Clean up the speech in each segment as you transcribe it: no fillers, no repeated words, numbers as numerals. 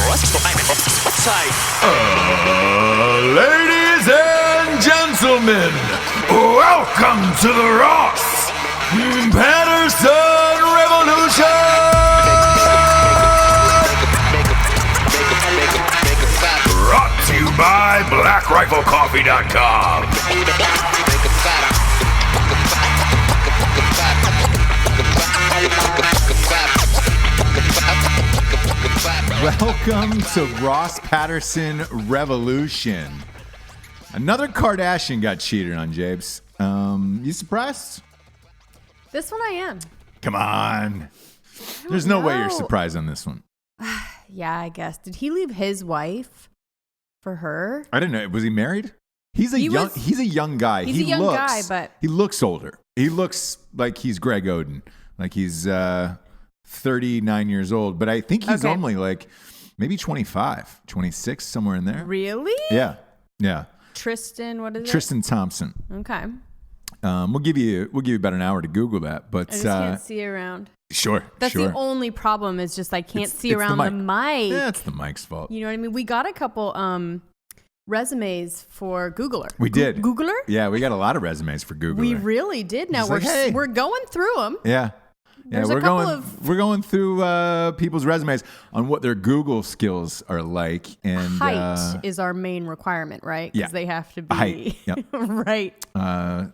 Ladies and gentlemen, welcome to the Ross Patterson Revolution! Brought to you by BlackRifleCoffee.com. Welcome to Ross Patterson Revolution. Another Kardashian got cheated on, Jables. You surprised? This one I am. Come on. There's no way you're surprised on this one. Yeah, I guess. Did he leave his wife for her? I didn't know. Was he married? He's a young guy. He's a young guy, but he looks older. He looks like he's Greg Oden. Like he's 39 years old, but I think he's only like maybe 25, 26, somewhere in there. Really? Yeah. Tristan, what is it? Tristan Thompson. Okay. We'll give you about an hour to Google that, but I just can't see around. Sure. That's the only problem is just I can't see around the mic. Yeah, it's the mic's fault. You know what I mean? We got a couple resumes for Googler. We did. Googler? Yeah, we got a lot of resumes for Googler. We really did. Now we're going through them. Yeah. We're going through people's resumes on what their Google skills are like, and height is our main requirement, right? Because they have to be right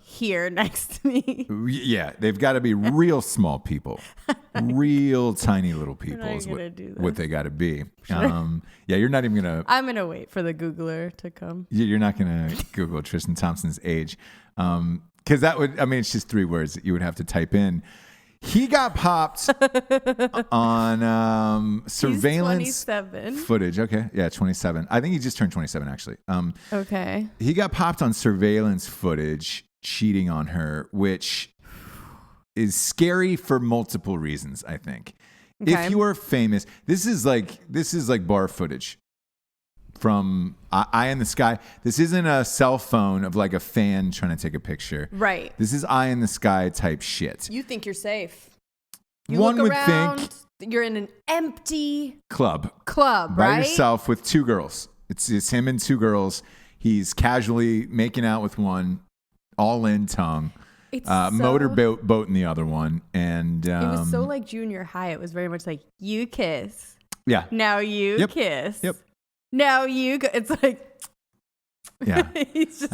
here next to me. Yeah, they've got to be real small people, real tiny little people is what they got to be. Yeah, you're not even gonna. I'm gonna wait for the Googler to come. You're not gonna Google Tristan Thompson's age, because that would. I mean, it's just 3 words that you would have to type in. He got popped on surveillance footage. Okay. Yeah, 27. I think he just turned 27, actually. Okay. He got popped on surveillance footage cheating on her, which is scary for multiple reasons, I think. Okay. If you are famous, this is like bar footage from Eye in the Sky. This isn't a cell phone of like a fan trying to take a picture. Right. This is Eye in the Sky type shit. You think you're safe. One would think you're in an empty club, right? By yourself with 2 girls. It's him and 2 girls. He's casually making out with one, all in tongue. Motorboat in the other one. And it was so like junior high. It was very much like, you kiss. Yeah. Now you kiss. Yep. Now you go. It's like, yeah, he's just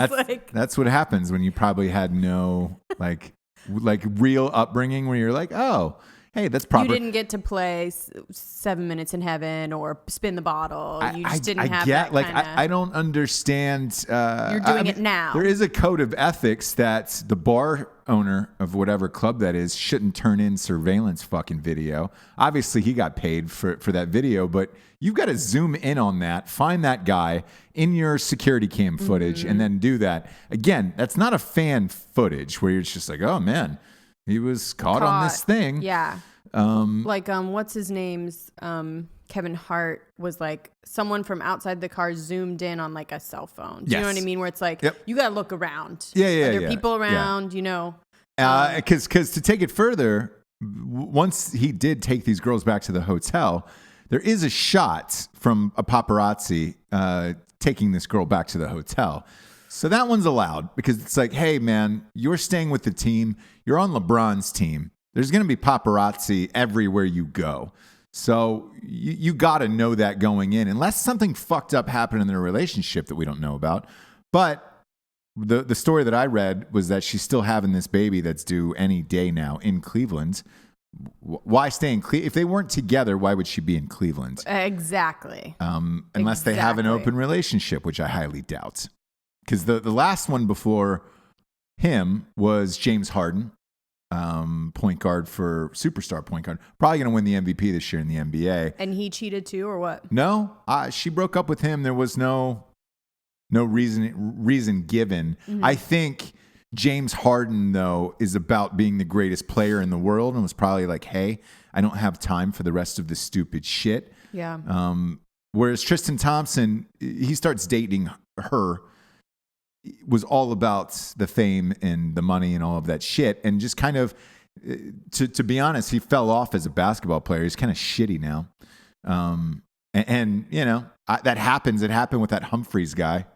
that's what happens when you probably had no like real upbringing where you're like, oh, hey, that's proper. You didn't get to play 7 Minutes in Heaven or Spin the Bottle. You just didn't have that kind of... I don't understand. You're doing it now. There is a code of ethics that the bar owner of whatever club that is shouldn't turn in surveillance fucking video. Obviously, he got paid for that video, but you've got to zoom in on that, find that guy in your security cam footage, and then do that. Again, that's not a fan footage where you're just like, oh, man, he was caught on this thing. Yeah. What's his name's Kevin Hart was like someone from outside the car zoomed in on like a cell phone. Do you know what I mean? Where it's like, you got to look around. Yeah. Are there people around, you know? Because to take it further, once he did take these girls back to the hotel, there is a shot from a paparazzi taking this girl back to the hotel. So that one's allowed because it's like, hey, man, you're staying with the team. You're on LeBron's team. There's going to be paparazzi everywhere you go. So you got to know that going in, unless something fucked up happened in their relationship that we don't know about. But the story that I read was that she's still having this baby that's due any day now in Cleveland. Why stay in Cleveland? If they weren't together, why would she be in Cleveland? Exactly. Unless they have an open relationship, which I highly doubt. Because the last one before him was James Harden. Point guard for superstar point guard, probably going to win the MVP this year in the NBA. And he cheated too, or what? No, she broke up with him. There was no reason given. Mm-hmm. I think James Harden though is about being the greatest player in the world, and was probably like, hey, I don't have time for the rest of this stupid shit. Yeah. Whereas Tristan Thompson, he starts dating her. Was all about the fame and the money and all of that shit, and just kind of, to be honest, he fell off as a basketball player. He's kind of shitty now. And that happens. It happened with that Humphreys guy.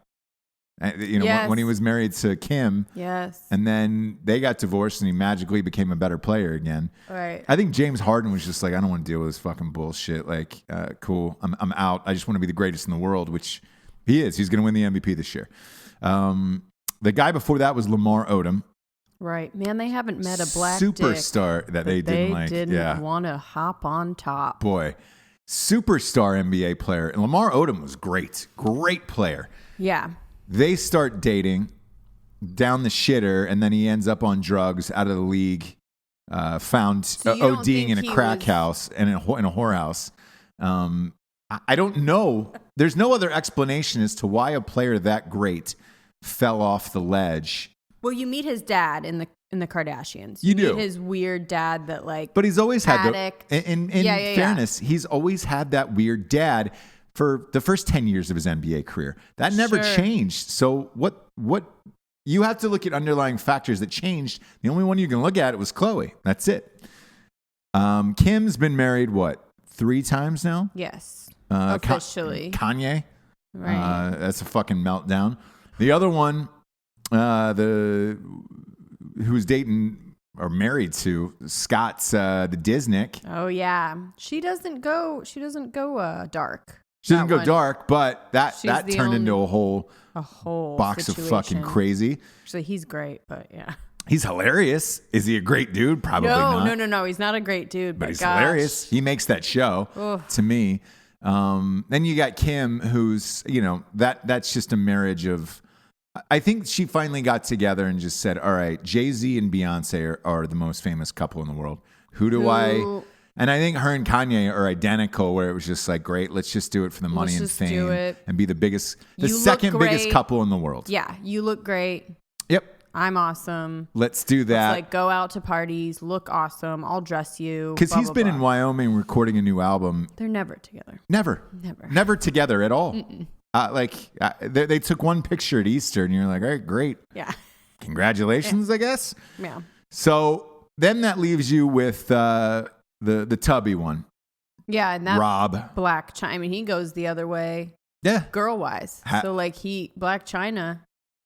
Yes. When he was married to Kim. Yes. And then they got divorced and he magically became a better player again. Right. I think James Harden was just like, I don't want to deal with this fucking bullshit. Like, cool. I'm out. I just want to be the greatest in the world, which he is. He's going to win the MVP this year. The guy before that was Lamar Odom. Right. Man, they haven't met a black superstar that they didn't like. They didn't want to hop on top. Boy, superstar NBA player. And Lamar Odom was great. Great player. Yeah. They start dating down the shitter, and then he ends up on drugs, out of the league, found ODing in a crack house and in a whorehouse. I don't know. There's no other explanation as to why a player that great fell off the ledge. Well, you meet his dad in the Kardashians. You do. Meet his weird dad that like. But he's always had addict. In fairness, he's always had that weird dad for the first 10 years of his NBA career. That never changed. So what you have to look at underlying factors that changed. The only one you can look at was Khloe. That's it. Kim's been married, 3 times now? Yes. Officially. Kanye. Right. That's a fucking meltdown. The other one, who's dating or married to Scott's the Disnick. Oh yeah. She doesn't go dark. She doesn't go dark, but that turned into a whole box situation. of fucking crazy. Actually, he's great, but yeah. He's hilarious. Is he a great dude? Probably not. No. He's not a great dude, but he's hilarious. He makes that show to me. Then you got Kim, who's, that's just a marriage of, I think she finally got together and just said, all right, Jay-Z and Beyonce are the most famous couple in the world. And I think her and Kanye are identical, where it was just like, great, let's just do it for the money and fame and be the second biggest couple in the world. Yeah, you look great. Yep. I'm awesome. Let's do that. Let's go out to parties, look awesome. I'll dress you. Because he's been in Wyoming recording a new album. They're never together. Never together at all. They took one picture at Easter, and you're like, all right, great. Yeah. Congratulations, I guess. Yeah. So then that leaves you with the tubby one. Yeah, and that Rob Black China. I mean, he goes the other way. Yeah. Girl wise. So like Black China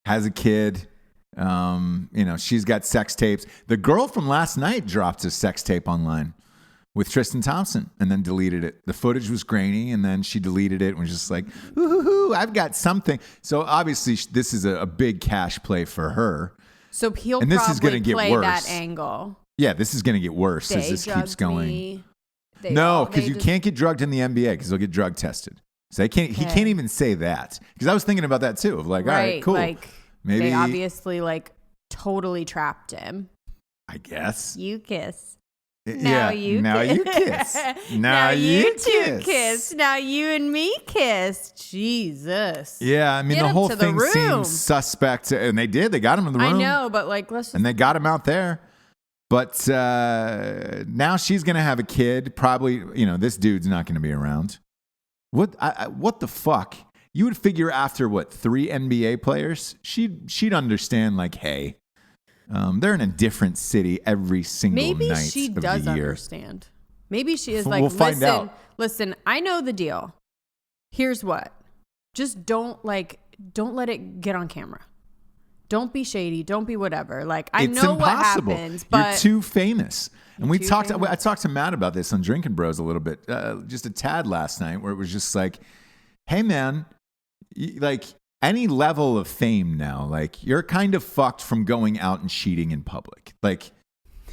has a kid. She's got sex tapes. The girl from last night dropped a sex tape online with Tristan Thompson and then deleted it. The footage was grainy, and then she deleted it and was just like, ooh, I've got something. So obviously this is a big cash play for her. So he'll and this probably is gonna get play worse. that angle. Yeah, this is going to get worse as this keeps going. No, because you can't get drugged in the NBA because they'll get drug tested. So he can't even say that. Because I was thinking about that too. Of like, all right, cool. Like, maybe they obviously like totally trapped him. I guess. You kiss. Now you kiss. Now you two kiss. Now you and me kiss. Jesus. Yeah, I mean, the whole thing seems suspect. And they did. They got him in the room. I know, but like, and they got him out there. But now she's going to have a kid. Probably, this dude's not going to be around. What the fuck? You would figure after 3 NBA players, she'd understand like, hey, they're in a different city every single night of the year. Maybe she does understand. Maybe she is like, listen, I know the deal. Here's what. Just don't let it get on camera. Don't be shady. Don't be whatever. Like, I know what happens, but you're too famous. And I talked to Matt about this on Drinking Bros a little bit, just a tad last night, where it was just like, hey man, like any level of fame now, like you're kind of fucked from going out and cheating in public. Like,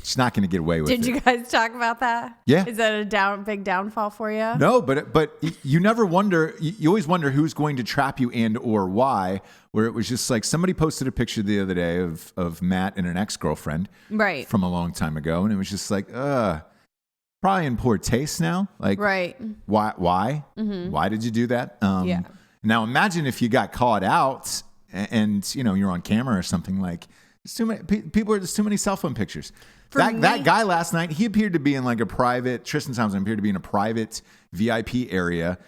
she's not going to get away with it. Did you guys talk about that? Yeah. Is that a big downfall for you? No, but you never wonder. You always wonder who's going to trap you and or why. Where it was just like somebody posted a picture the other day of Matt and an ex-girlfriend, right, from a long time ago, and it was just like, probably in poor taste now. Like, right? Why? Mm-hmm. Why did you do that? Yeah. Now imagine if you got caught out and you're on camera or something. Like, there's too many people. There's too many cell phone pictures. That guy last night, he appeared to be in like a private. Tristan Thompson appeared to be in a private VIP area.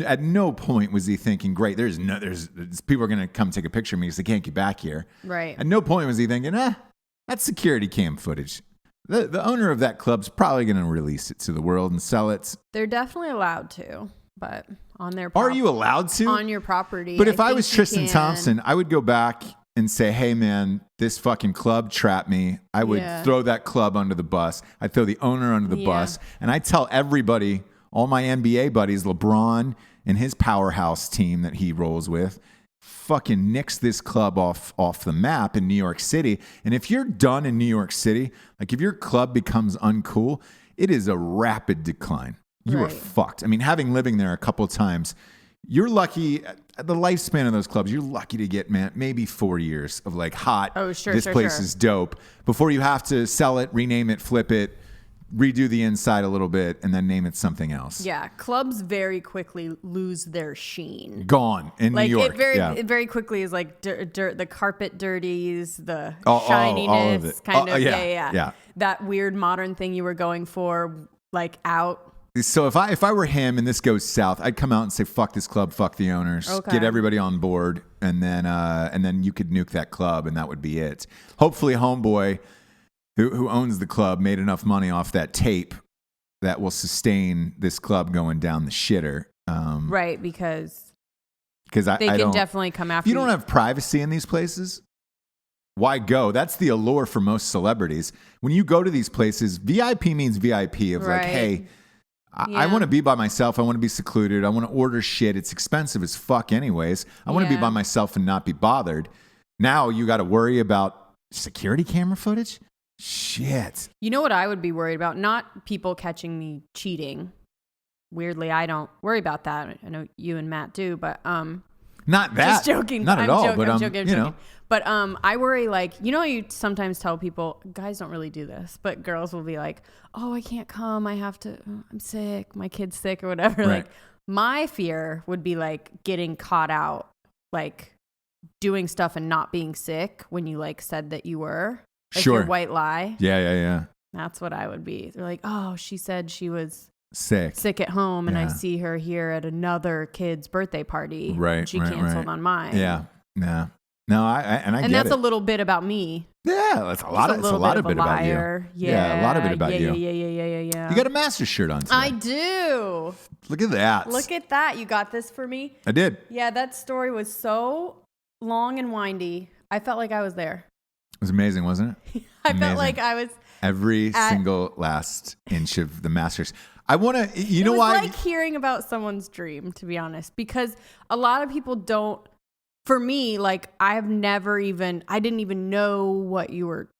At no point was he thinking, great, there's people are going to come take a picture of me because they can't get back here. Right. At no point was he thinking, that's security cam footage. The owner of that club's probably going to release it to the world and sell it. They're definitely allowed to. but on their Are you allowed to? On your property. But if I was Tristan Thompson, I would go back and say, hey, man, this fucking club trapped me. I would throw that club under the bus. I'd throw the owner under the bus. And I'd tell everybody, all my NBA buddies, LeBron and his powerhouse team that he rolls with, fucking nix this club off the map in New York City. And if you're done in New York City, like if your club becomes uncool, it is a rapid decline. You are fucked. I mean, having living there a couple of times, you're lucky. The lifespan of those clubs, you're lucky to get, man, maybe 4 years of like hot. Oh, sure. This place is dope before you have to sell it, rename it, flip it, redo the inside a little bit, and then name it something else. Yeah, clubs very quickly lose their sheen. Gone in New York. It very quickly is like dirt, the carpet dirties, the shininess, all of it. kind of. Yeah. That weird modern thing you were going for, like out. So if I were him and this goes south, I'd come out and say, fuck this club, fuck the owners, get everybody on board, and then you could nuke that club, and that would be it. Hopefully homeboy who owns the club made enough money off that tape that will sustain this club going down the shitter. Right, because they can definitely come after you. You don't have privacy in these places. Why go? That's the allure for most celebrities. When you go to these places, VIP means VIP of like, hey, I want to be by myself. I want to be secluded. I want to order shit. It's expensive as fuck anyways. I want to be by myself and not be bothered. Now you got to worry about security camera footage? Shit. You know what I would be worried about? Not people catching me cheating. Weirdly, I don't worry about that. I know you and Matt do, but not that. Just joking. Not at all. But I'm joking. But I worry, like, you know, you sometimes tell people, guys don't really do this, but girls will be like, oh, I can't come. I'm sick. My kid's sick or whatever. Right. Like, my fear would be like getting caught out, like doing stuff and not being sick when you like said that you were. Like your white lie. Yeah. That's what I would be. They're like, oh, she said she was sick at home, and I see her here at another kid's birthday party. Right. She canceled on mine. Yeah. No, I get that's it. a little bit about me. Yeah, that's a lot. It's a lot of bit about you. Yeah, a lot of it about you. Yeah. You got a Masters shirt on today. I do. Look at that. Look at that. You got this for me? I did. Yeah, that story was so long and windy. I felt like I was there. It was amazing, wasn't it? I felt like I was every single last inch of the Masters. I want to. You know why? It was like hearing about someone's dream, to be honest, because a lot of people don't. For me, like I didn't even know what you were.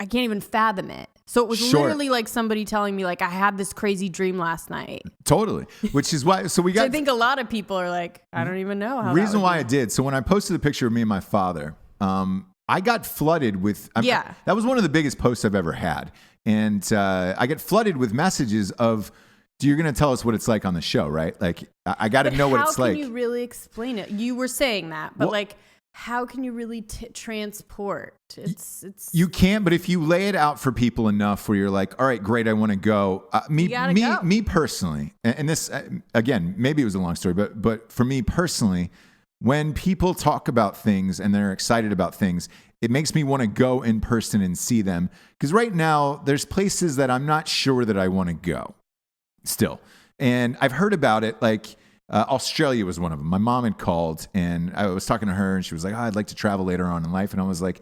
I can't even fathom it. So it was literally like somebody telling me, like, I had this crazy dream last night. Totally. Which is why. So we got. So I think a lot of people are like, I don't even know how. Reason why I did. So when I posted a picture of me and my father, I got flooded with. That was one of the biggest posts I've ever had, and I get flooded with messages of. You're going to tell us what it's like on the show, right? Like, I got to know what it's like. How can you really explain it? You were saying that, but like, how can you really transport? It's you can't, but if you lay it out for people enough where you're like, all right, great, I want to go. Me personally, and this, again, maybe it was a long story, but for me personally, when people talk about things and they're excited about things, it makes me want to go in person and see them. Because right now, there's places that I'm not sure that I want to go. Still. And I've heard about it, like Australia was one of them. My mom had called and I was talking to her and she was like, I'd like to travel later on in life. And I was like,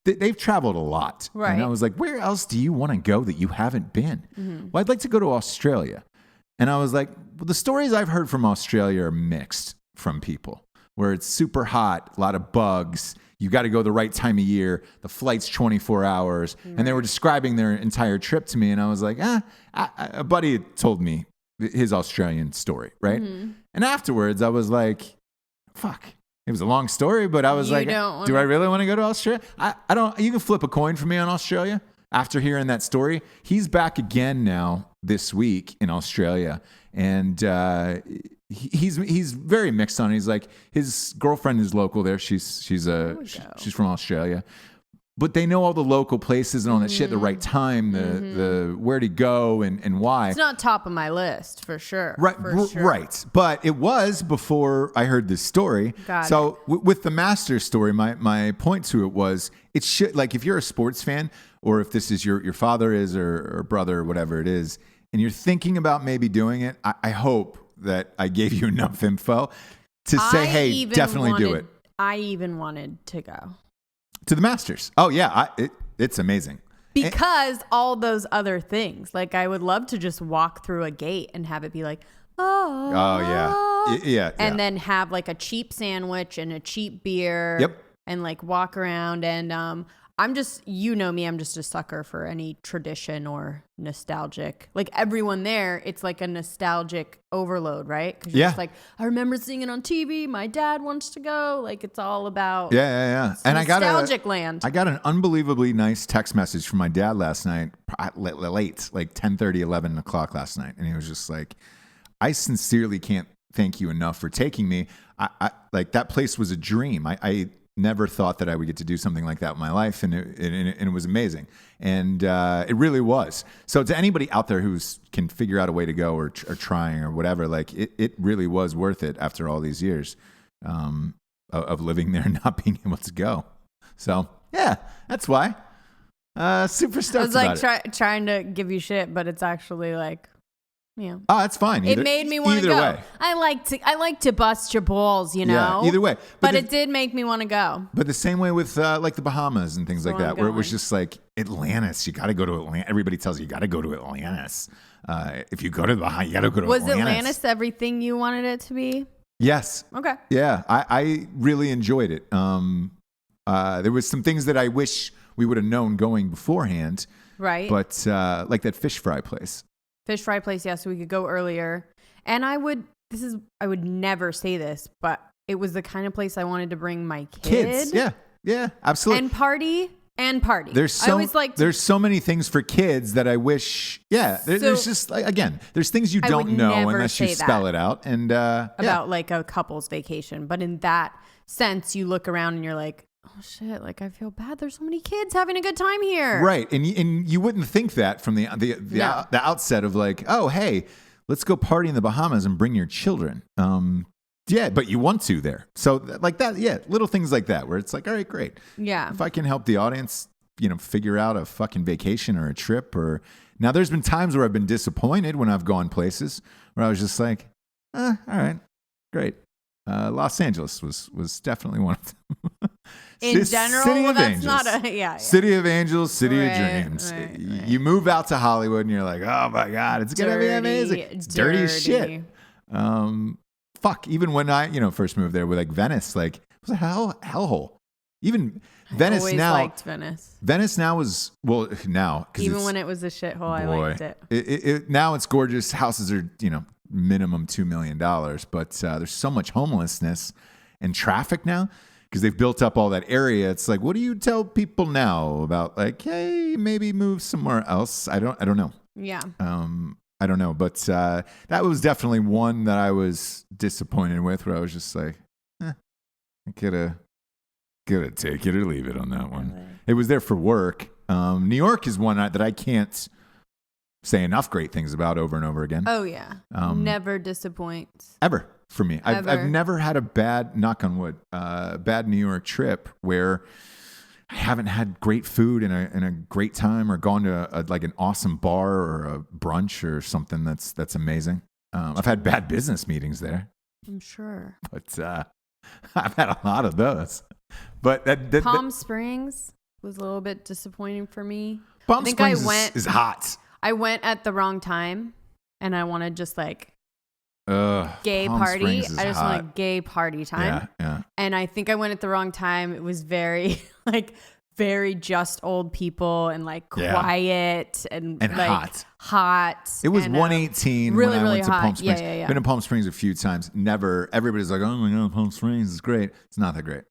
they've traveled a lot. Right. And I was like, where else do you want to go that you haven't been? Mm-hmm. Well, I'd like to go to Australia. And I was like, well, the stories I've heard from Australia are mixed from people where it's super hot, a lot of bugs. You got to go the right time of year. The flight's 24 hours. Mm-hmm. And they were describing their entire trip to me. And I was like, a buddy had told me his Australian story, right? Mm-hmm. And afterwards, I was like, fuck. It was a long story, but I was do I really want to go to Australia? I don't. You can flip a coin for me on Australia after hearing that story. He's back again now this week in Australia. And he's very mixed on it. He's like, his girlfriend is local there. She's from Australia, but they know all the local places and all that shit at the right time, the where to go and why. It's not top of my list for sure. Right, right. But it was before I heard this story. So with the Masters story, my point to it was it should, like, if you're a sports fan or if this is your father is or brother or whatever it is, and you're thinking about maybe doing it, I hope that I gave you enough info to say, hey, definitely do it. I even wanted to go to the Masters. Oh yeah, it's amazing. Because all those other things, like I would love to just walk through a gate and have it be like, yeah. And then have like a cheap sandwich and a cheap beer. Yep. And like walk around. And I'm just, you know me, I'm just a sucker for any tradition or nostalgic. Like everyone there, it's like a nostalgic overload, right? Because you're just like, I remember seeing it on TV. My dad wants to go. Like it's all about And nostalgic land. I got an unbelievably nice text message from my dad last night, late, like 10:30, 11 o'clock last night. And he was just like, I sincerely can't thank you enough for taking me. I like that place was a dream. I never thought that I would get to do something like that in my life, and it was amazing, and it really was. So to anybody out there who can figure out a way to go or trying or whatever, like it really was worth it after all these years of living there and not being able to go. So yeah, that's why. Super stoked. I was like trying to give you shit, but it's actually like. Yeah. Oh, that's fine. It made me want to go. Way. I like to bust your balls, you know. Yeah, either way. But it did make me want to go. But the same way with like the Bahamas and things like that, where it was just like Atlantis. You got to go to Atlantis. Everybody tells you got to go to Atlantis. If you go to the Bahamas, you got to go to Atlantis. Was Atlantis everything you wanted it to be? Yes. Okay. Yeah, I really enjoyed it. There was some things that I wish we would have known going beforehand. Right. But like that fish fry place. Fish fry place, yeah, so we could go earlier. And I would never say this, but it was the kind of place I wanted to bring my kid. Yeah, absolutely. And party. There's so many things for kids that I wish, there's just, like, again, there's things you don't know unless you spell it out. And about like a couple's vacation. But in that sense, you look around and you're like, oh shit, like I feel bad. There's so many kids having a good time here. Right. And you wouldn't think that from the outset of like, oh, hey, let's go party in the Bahamas and bring your children. Yeah, but you want to there. So like that, little things like that where it's like, all right, great. Yeah. If I can help the audience, figure out a fucking vacation or a trip or now there's been times where I've been disappointed when I've gone places where I was just like, all right, great. Los Angeles was definitely one of them. In general, City of that's Angels. not a City of Angels, City of Dreams. Right. You move out to Hollywood and you're like, oh my God, it's gonna be amazing. It's dirty as shit. Fuck. Even when I first moved there with like Venice, like it was a hellhole. Even Venice always now. Liked Venice. Venice now is now even when it was a shithole, I liked it. It. Now it's gorgeous. Houses are minimum $2 million, but there's so much homelessness and traffic now. Because they've built up all that area. It's like, what do you tell people now about like, hey, maybe move somewhere else? I don't know. Yeah. I don't know. But that was definitely one that I was disappointed with where I was just like, I gotta take it or leave it on that one. Really? It was there for work. New York is one that I can't say enough great things about over and over again. Oh, yeah. Never disappoints. Ever. For me, I've never had a bad, knock on wood, bad New York trip where I haven't had great food and a great time or gone to like an awesome bar or a brunch or something that's amazing. I've had bad business meetings there. I'm sure. But I've had a lot of those. But Palm Springs was a little bit disappointing for me. Palm Springs is hot. I went at the wrong time and I wanted just like gay Palm party. Springs is I just hot. want a gay party time. Yeah. And I think I went at the wrong time. It was very very just old people and like quiet and like hot. It was 118 really, when I really went to hot. Palm Springs. Yeah. Been to Palm Springs a few times. Never. Everybody's like, oh my God, Palm Springs is great. It's not that great.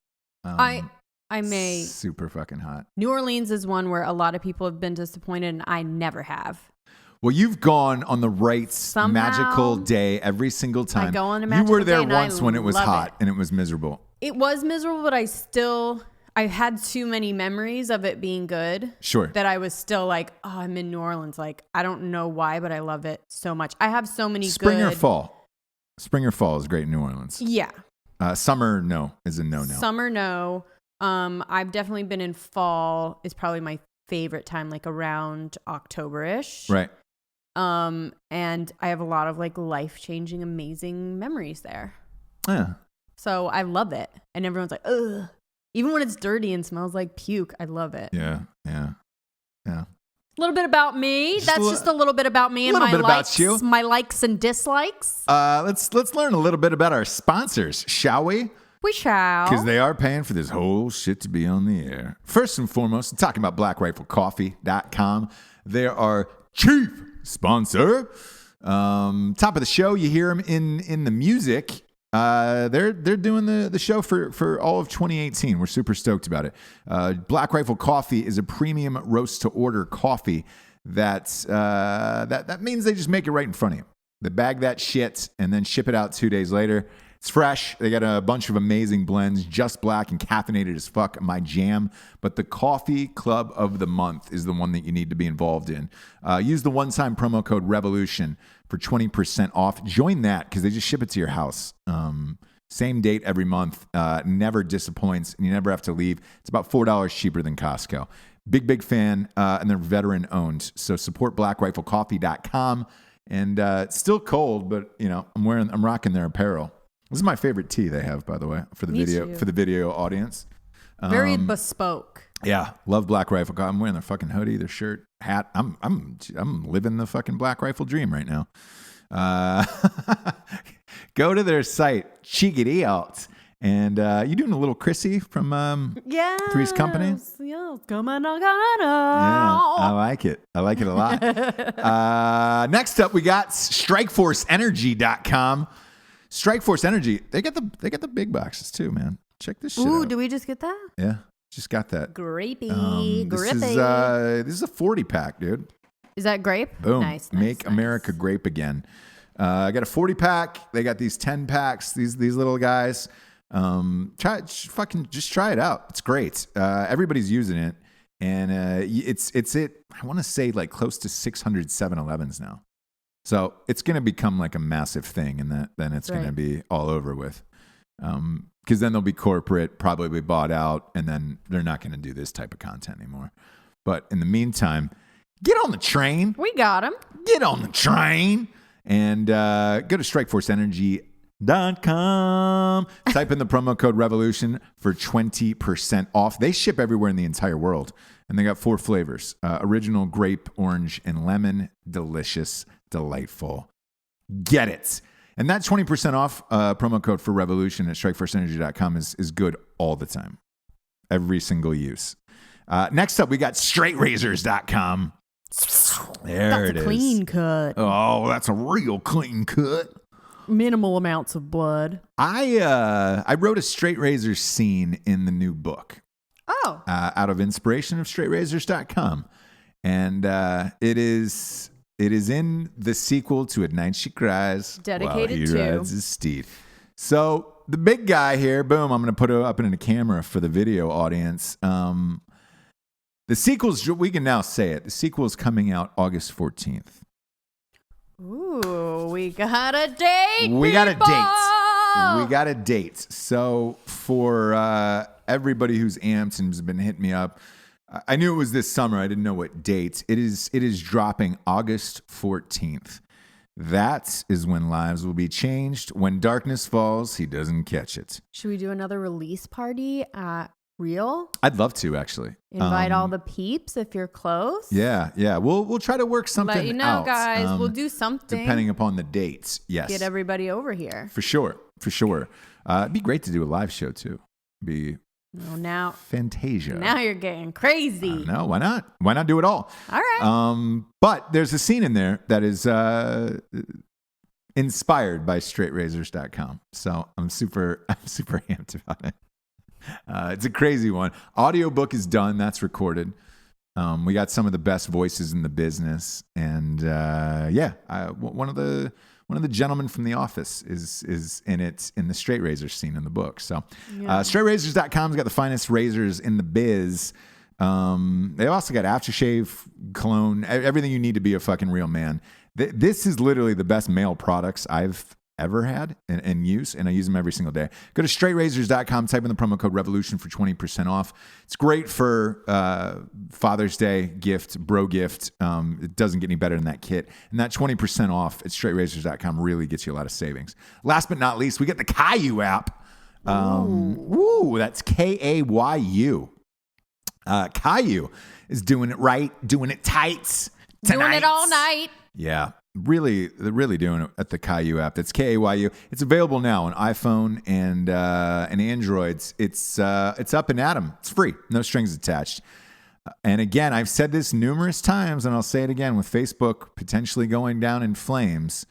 I may. Super fucking hot. New Orleans is one where a lot of people have been disappointed and I never have. Well, you've gone on the right magical day every single time. I go on a magical day. You were there once when it was hot and it was miserable. It was miserable, but I had too many memories of it being good. Sure. That I was still like, oh, I'm in New Orleans. Like, I don't know why, but I love it so much. I have so many Spring or fall? Spring or fall is great in New Orleans. Yeah. Summer, no, is a no-no. Summer, no. I've definitely been in fall. Is probably my favorite time, like around October-ish. Right. And I have a lot of like life-changing, amazing memories there. Yeah. So I love it. And everyone's like, ugh. Even when it's dirty and smells like puke, I love it. Yeah. A little bit about me. That's just a little bit about me and my likes and dislikes. Let's learn a little bit about our sponsors, shall we? We shall. Because they are paying for this whole shit to be on the air. First and foremost, I'm talking about BlackRifleCoffee.com. They are our chief sponsor. Top of the show, you hear them in the music. They're doing the show for all of 2018. We're super stoked about it. Black Rifle Coffee is a premium roast to order coffee that means they just make it right in front of you. They bag that shit and then ship it out 2 days later. It's fresh. They got a bunch of amazing blends, just black and caffeinated as fuck, my jam. But the Coffee Club of the Month is the one that you need to be involved in. Use the one-time promo code REVOLUTION for 20% off. Join that because they just ship it to your house. Same date every month. Never disappoints, and you never have to leave. It's about $4 cheaper than Costco. Big fan, and they're veteran-owned. So support BlackRifleCoffee.com. And it's still cold, but I'm rocking their apparel. This is my favorite tee they have, by the way, for the video audience. Very bespoke. Yeah, love Black Rifle. I'm wearing their fucking hoodie, their shirt, hat. I'm living the fucking Black Rifle dream right now. Go to their site, check it out. And you doing a little Chrissy from Three's Company? Yeah, come on, yeah, I like it. I like it a lot. Next up, we got StrikeForceEnergy.com. Strikeforce Energy, they got the big boxes too, man. Check this shit out. Ooh, did we just get that? Yeah, just got that. Grapey, This is a 40-pack, dude. Is that grape? Boom. Nice. Make America grape again. I got a 40-pack. They got these 10-packs. These little guys. Just try it out. It's great. Everybody's using it, and it's I want to say like close to 600 7-Elevens now. So it's going to become like a massive thing, and then it's going to be all over with. Because then they'll be corporate, probably be bought out, and then they're not going to do this type of content anymore. But in the meantime, get on the train. We got them. Get on the train and go to StrikeForceEnergy.com. Type in the promo code REVOLUTION for 20% off. They ship everywhere in the entire world, and they got 4 flavors: original, grape, orange, and lemon. Delicious. Delightful. Get it. And that 20% off promo code for Revolution at StrikeForceEnergy.com is good all the time. Every single use. Next up, we got StraightRazors.com. There it is. That's a clean cut. Oh, that's a real clean cut. Minimal amounts of blood. I wrote a straight razor scene in the new book. Oh. Out of inspiration of StraightRazors.com. And it is in the sequel to At Night She Cries. Dedicated while he rides his steed. So the big guy here, boom, I'm going to put it up in the camera for the video audience. The sequel's, we can now say it, the sequel is coming out August 14th. Ooh, we got a date. We got a date. So for everybody who's amped and has been hitting me up, I knew it was this summer. I didn't know what date. It is dropping August 14th. That is when lives will be changed. When darkness falls, he doesn't catch it. Should we do another release party at Real? I'd love to, actually. Invite all the peeps if you're close. Yeah. We'll try to work something out. Let you know, guys. We'll do something. Depending upon the dates, yes. Get everybody over here. For sure. It'd be great to do a live show, too. Now Fantasia. Now you're getting crazy. No, why not? Why not do it all? All right. But there's a scene in there that is inspired by StraightRazors.com. So I'm super amped about it. It's a crazy one. Audiobook is done. That's recorded. We got some of the best voices in the business, and one of the gentlemen from The Office is in it in the straight razor scene in the book. So straightrazors.com's got the finest razors in the biz. They've also got aftershave, cologne, everything you need to be a fucking real man. This is literally the best male products I've ever had and use, and I use them every single day. Go to straightrazors.com, type in the promo code REVOLUTION for 20% off. It's great for Father's Day gift, bro gift. It doesn't get any better than that kit. And that 20% off at straightrazors.com really gets you a lot of savings. Last but not least, we get the Caillou app. That's Kayu. Caillou is doing it right, doing it tights. Doing it all night. Yeah, really doing it at the Caillou app. That's Kayu. It's available now on iPhone and Androids. It's up and at 'em. It's free, no strings attached. And again, I've said this numerous times, and I'll say it again. With Facebook potentially going down in flames,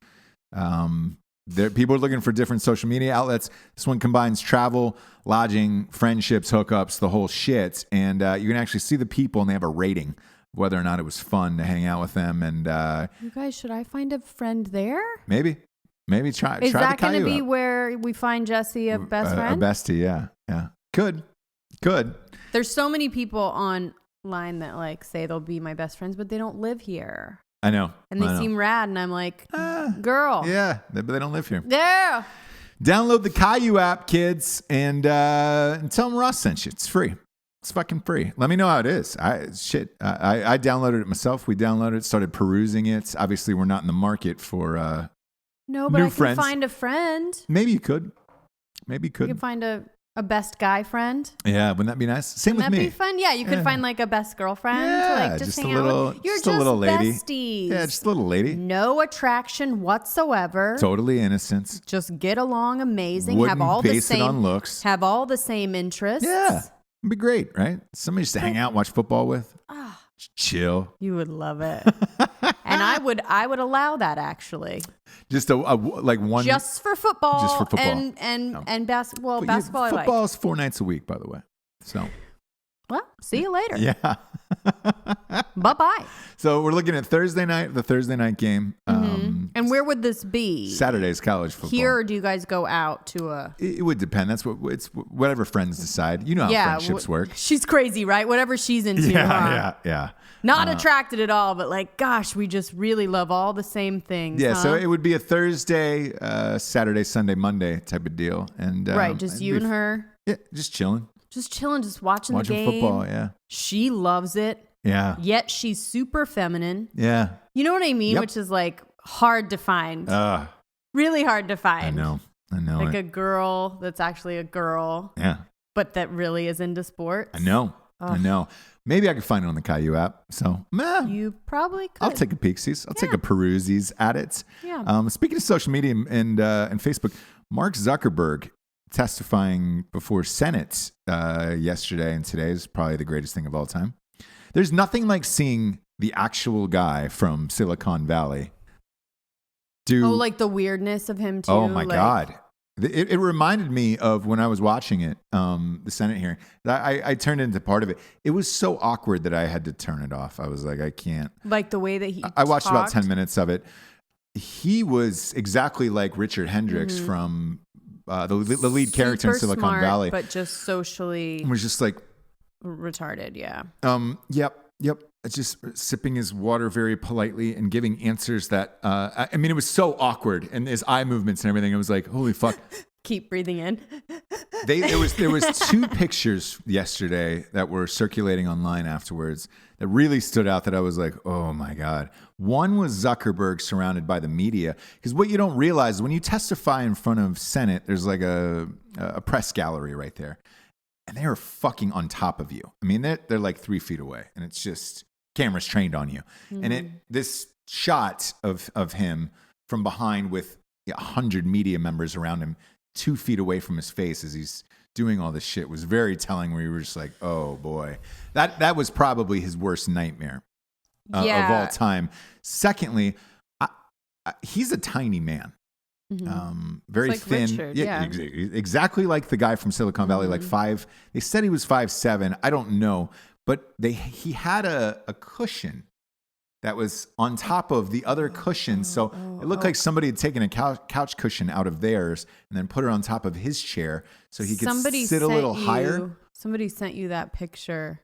people are looking for different social media outlets. This one combines travel, lodging, friendships, hookups, the whole shit. And you can actually see the people, and they have a rating whether or not it was fun to hang out with them. And you guys, should I find a friend there? Maybe try. Is try that going to be up. where we find Jessie a best friend? A bestie, yeah. Good. There's so many people online that like say they'll be my best friends, but they don't live here. I know. And they seem rad, and I'm like, girl. Yeah, but they don't live here. Yeah. Download the Caillou app, kids, and tell them Ross sent you. It's free. It's fucking free. Let me know how it is. I downloaded it myself. We downloaded it, started perusing it. Obviously, we're not in the market for no, but new I friends. can find a friend. Maybe you could. You can find a best guy friend. Yeah, wouldn't that be nice? Same with me. Wouldn't that be fun? Yeah, you could find like a best girlfriend. Yeah, like just hang a little, out with. You're just a little lady. Besties. Yeah, just a little lady. No attraction whatsoever. Totally innocent. Just get along amazing. Wouldn't have all base the same it on looks. Have all the same interests. Yeah. It'd be great, right? Somebody just to hang out and watch football with. Just chill. You would love it. And I would allow that actually. Just like one. Just for football. Just for football. And basketball. But basketball I like. Football is 4 nights a week, by the way. So. Well, see you later. Yeah. Bye-bye. So we're looking at the Thursday night game. And where would this be? Saturday's college football. Here, or do you guys go out to a... It would depend. It's whatever friends decide. You know how friendships work. She's crazy, right? Whatever she's into. Yeah. Not attracted at all, but like, gosh, we just really love all the same things. Yeah, so it would be a Thursday, Saturday, Sunday, Monday type of deal. And right, just you and her. Yeah, just chilling. Just watching the game. Football, yeah. She loves it. Yeah. Yet she's super feminine. Yeah. You know what I mean? Yep. Which is like hard to find. Really hard to find. I know. Like a girl that's actually a girl. Yeah. But that really is into sports. I know. Maybe I could find it on the Caillou app. So, you probably could. I'll take a peeksies. I'll take a perusies at it. Yeah. Speaking of social media and Facebook, Mark Zuckerberg testifying before Senate yesterday and today is probably the greatest thing of all time. There's nothing like seeing the actual guy from Silicon Valley do. Oh, like the weirdness of him too. Oh my God. It reminded me of when I was watching it, the Senate hearing. I turned into part of it. It was so awkward that I had to turn it off. I was like, I can't. Like the way that he I watched about 10 minutes of it. He was exactly like Richard Hendricks from the lead character in Silicon smart, Valley. But just socially. It was just like. Retarded, yeah. Yep. Just sipping his water very politely and giving answers that, I mean, it was so awkward. And his eye movements and everything, it was like, holy fuck. Keep breathing in. There was 2 pictures yesterday that were circulating online afterwards that really stood out that I was like, oh my God. One was Zuckerberg surrounded by the media. Because what you don't realize, when you testify in front of Senate, there's like a press gallery right there. And they are fucking on top of you. I mean, they're like 3 feet away. And it's just cameras trained on you. Mm-hmm. And this shot of him from behind with 100 media members around him 2 feet away from his face as he's doing all this shit was very telling, where you were just like, oh boy. That was probably his worst nightmare of all time. Secondly, he's a tiny man. Mm-hmm. Very like thin. Richard, Exactly like the guy from Silicon Valley, like 5. They said he was 5'7". I don't know, but he had a cushion that was on top of the other cushion. So it looked like somebody had taken a couch cushion out of theirs and then put it on top of his chair so he could sit a little higher. Somebody sent you that picture.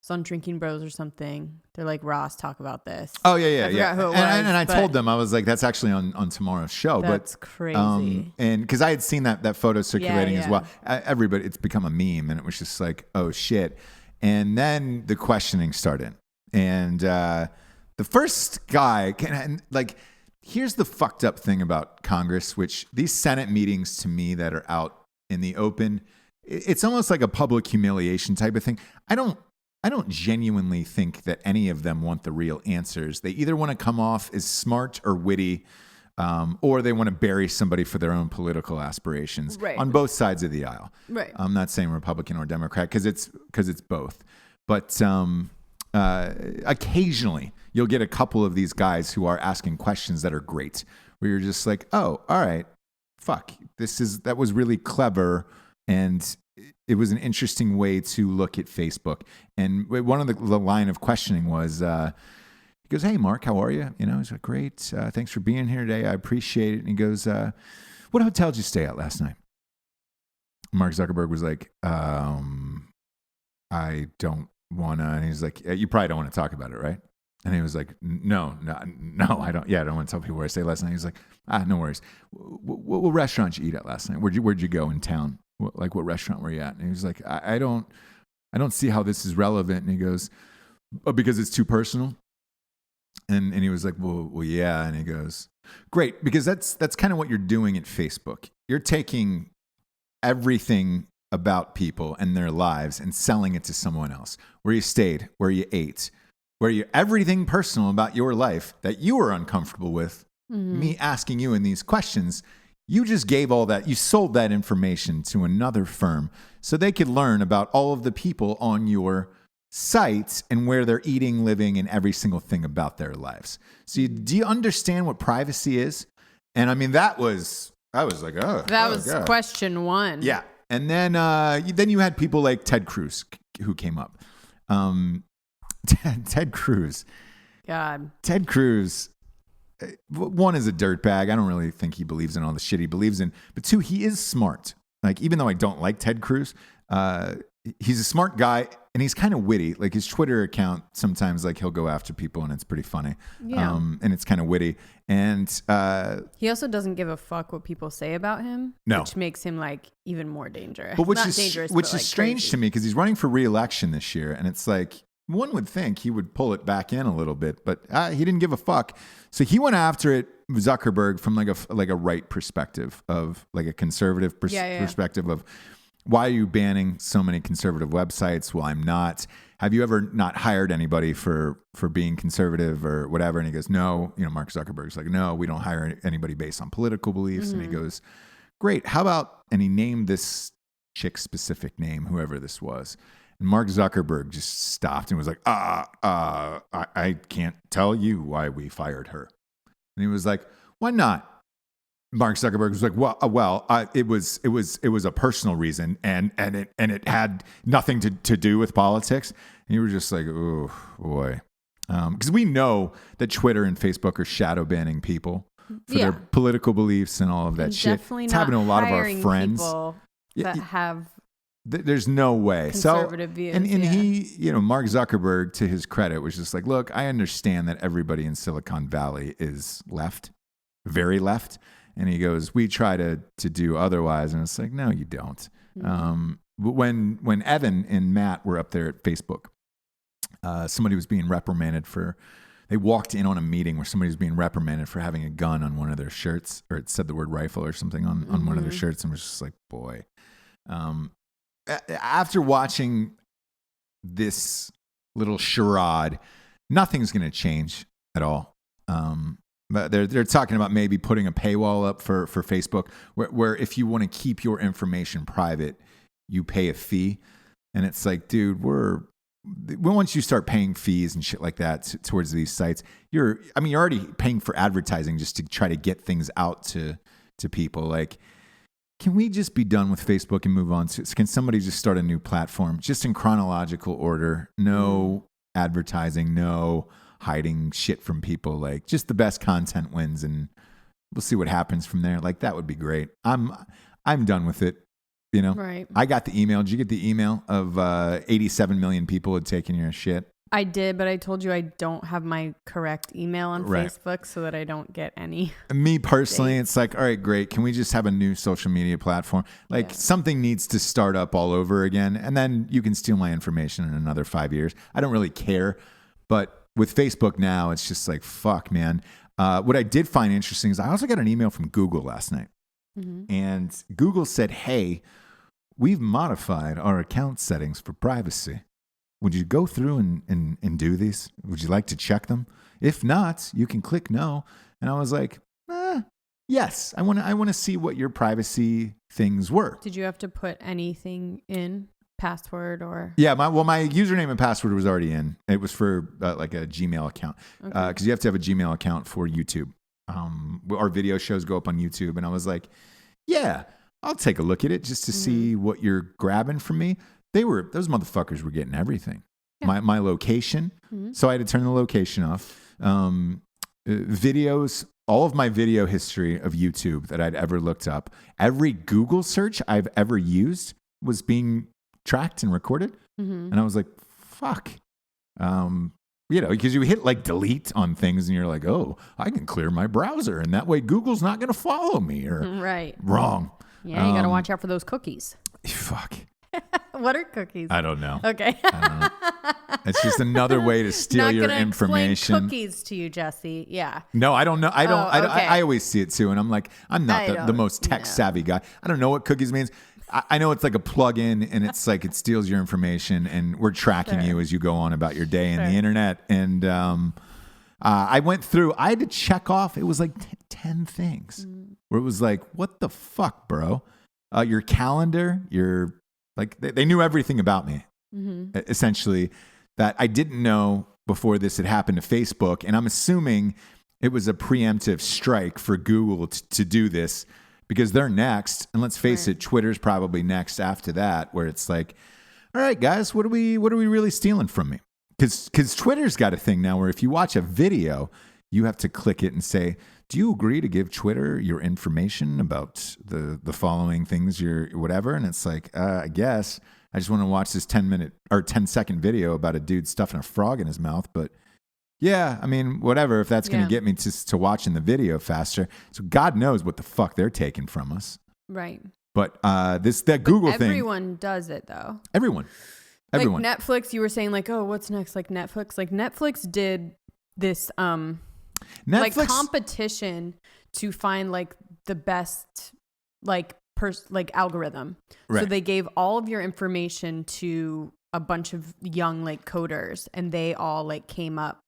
was on Drinking Bros or something. They're like, Ross, talk about this. Oh, yeah. I forgot who it was, and I told them, I was like, that's actually on tomorrow's show. That's crazy. And because I had seen that photo circulating as well. Everybody, it's become a meme, and it was just like, oh, shit. And then the questioning started. And the first guy, here's the fucked up thing about Congress, which these Senate meetings to me that are out in the open, it's almost like a public humiliation type of thing. I don't genuinely think that any of them want the real answers. They either want to come off as smart or witty, or they want to bury somebody for their own political aspirations on both sides of the aisle. Right. I'm not saying Republican or Democrat because it's both. But occasionally you'll get a couple of these guys who are asking questions that are great, where you're just like, oh, all right, fuck, that was really clever. And it was an interesting way to look at Facebook. And one of the line of questioning was, he goes, hey, Mark, how are you? He's like, great. Thanks for being here today. I appreciate it. And he goes, what hotel did you stay at last night? Mark Zuckerberg was like, I don't want to. And he's like, you probably don't want to talk about it, right? And he was like, no, I don't. Yeah, I don't want to tell people where I stayed last night. He's like, no worries. What restaurant did you eat at last night? Where'd you go in town? What restaurant were you at? And he was like, I don't see how this is relevant. And he goes, because it's too personal. And he was like, well, yeah. And he goes, great, because that's kind of what you're doing at Facebook. You're taking everything about people and their lives and selling it to someone else. Where you stayed, where you ate, everything personal about your life that you were uncomfortable with. Mm-hmm. Me asking you in these questions. You just gave all that, you sold that information to another firm so they could learn about all of the people on your site and where they're eating, living, and every single thing about their lives. So do you understand what privacy is? And I mean, I was like, oh. That was God. Question one. Yeah. And then you had people like Ted Cruz who came up. Ted Cruz. God. Ted Cruz. One is a dirtbag. I don't really think he believes in all the shit he believes in. But two, he is smart. Like, even though I don't like Ted Cruz, he's a smart guy and he's kind of witty. Like, his Twitter account, sometimes like he'll go after people and it's pretty funny. Yeah. And it's kind of witty. And he also doesn't give a fuck what people say about him. No. Which makes him like even more dangerous. But which Not is dangerous, which but, is like, strange crazy. to me because he's running for re-election this year, and it's like one would think he would pull it back in a little bit, but he didn't give a fuck. So he went after it, Zuckerberg, from like a right perspective, of like a conservative perspective of, why are you banning so many conservative websites? Well, I'm not. Have you ever not hired anybody for being conservative or whatever? And he goes, no. Mark Zuckerberg's like, no, we don't hire anybody based on political beliefs. Mm-hmm. And he goes, great. How about, and he named this chick's specific name, whoever this was. And Mark Zuckerberg just stopped and was like, I can't tell you why we fired her. And he was like, why not? Mark Zuckerberg was like, it was a personal reason, and it had nothing to do with politics. And you were just like, oh boy, because we know that Twitter and Facebook are shadow banning people for their political beliefs and all of that and shit. Definitely it's not happening to a lot of our friends that have. There's no way. Conservative views. And he, Mark Zuckerberg, to his credit, was just like, look, I understand that everybody in Silicon Valley is left, very left. And he goes, we try to do otherwise. And it's like, no, you don't. Mm-hmm. But when Evan and Matt were up there at Facebook, somebody was being reprimanded they walked in on a meeting where somebody was being reprimanded for having a gun on one of their shirts, or it said the word rifle or something on one of their shirts, and was just like, boy. After watching this little charade, nothing's going to change at all. But they're talking about maybe putting a paywall up for Facebook where if you want to keep your information private, you pay a fee. And it's like, dude, once you start paying fees and shit like that towards these sites, you're already paying for advertising just to try to get things out to people. Like, can we just be done with Facebook and move on? Can somebody just start a new platform just in chronological order? No advertising, no hiding shit from people. Like, just the best content wins, and we'll see what happens from there. Like, that would be great. I'm done with it. You know, right. I got the email. Did you get the email of 87 million people had taken your shit? I did, but I told you I don't have my correct email on Facebook so that I don't get any. Me personally, it's like, all right, great. Can we just have a new social media platform? Like something needs to start up all over again. And then you can steal my information in another 5 years. I don't really care. But with Facebook now, it's just like, fuck, man. What I did find interesting is I also got an email from Google last night. Mm-hmm. And Google said, hey, we've modified our account settings for privacy. Would you go through and do these? Would you like to check them? If not, you can click no. And I was like, yes, I want to see what your privacy things were. Did you have to put anything in? Password or? Yeah, my username and password was already in. It was for like a Gmail account. Because you have to have a Gmail account for YouTube. Our video shows go up on YouTube. And I was like, yeah, I'll take a look at it just to see what you're grabbing from me. Those motherfuckers were getting everything. Yeah. My location. Mm-hmm. So I had to turn the location off. Videos, all of my video history of YouTube that I'd ever looked up, every Google search I've ever used was being tracked and recorded. Mm-hmm. And I was like, fuck. Because you hit like delete on things and you're like, oh, I can clear my browser. And that way Google's not going to follow me or wrong. Yeah, you got to watch out for those cookies. Fuck. What are cookies? I don't know. Okay. I don't know. It's just another way to steal your information. Explain cookies to you, Jesse. Yeah. No, I don't know. I always see it too. And I'm like, I'm not the most tech savvy guy. I don't know what cookies means. I know it's like a plug-in and it's like it steals your information and we're tracking you as you go on about your day in the internet. And I went through, I had to check off, it was like 10 things where it was like, what the fuck, bro? Your calendar, they knew everything about me, essentially, that I didn't know before this had happened to Facebook. And I'm assuming it was a preemptive strike for Google to do this because they're next. And let's face it, Twitter's probably next after that, where it's like, all right, guys, what are we really stealing from me? Because Twitter's got a thing now where if you watch a video, you have to click it and say, do you agree to give Twitter your information about the following things, your whatever? And it's like, I guess I just want to watch this 10-second video about a dude stuffing a frog in his mouth. But yeah, I mean, whatever, if that's going to get me to watching the video faster. So God knows what the fuck they're taking from us. Right. But that Google thing. Everyone does it though. Everyone. Like Netflix, you were saying like, oh, what's next? Like Netflix did this like competition to find like the best like algorithm. Right. So they gave all of your information to a bunch of young like coders and they all like came up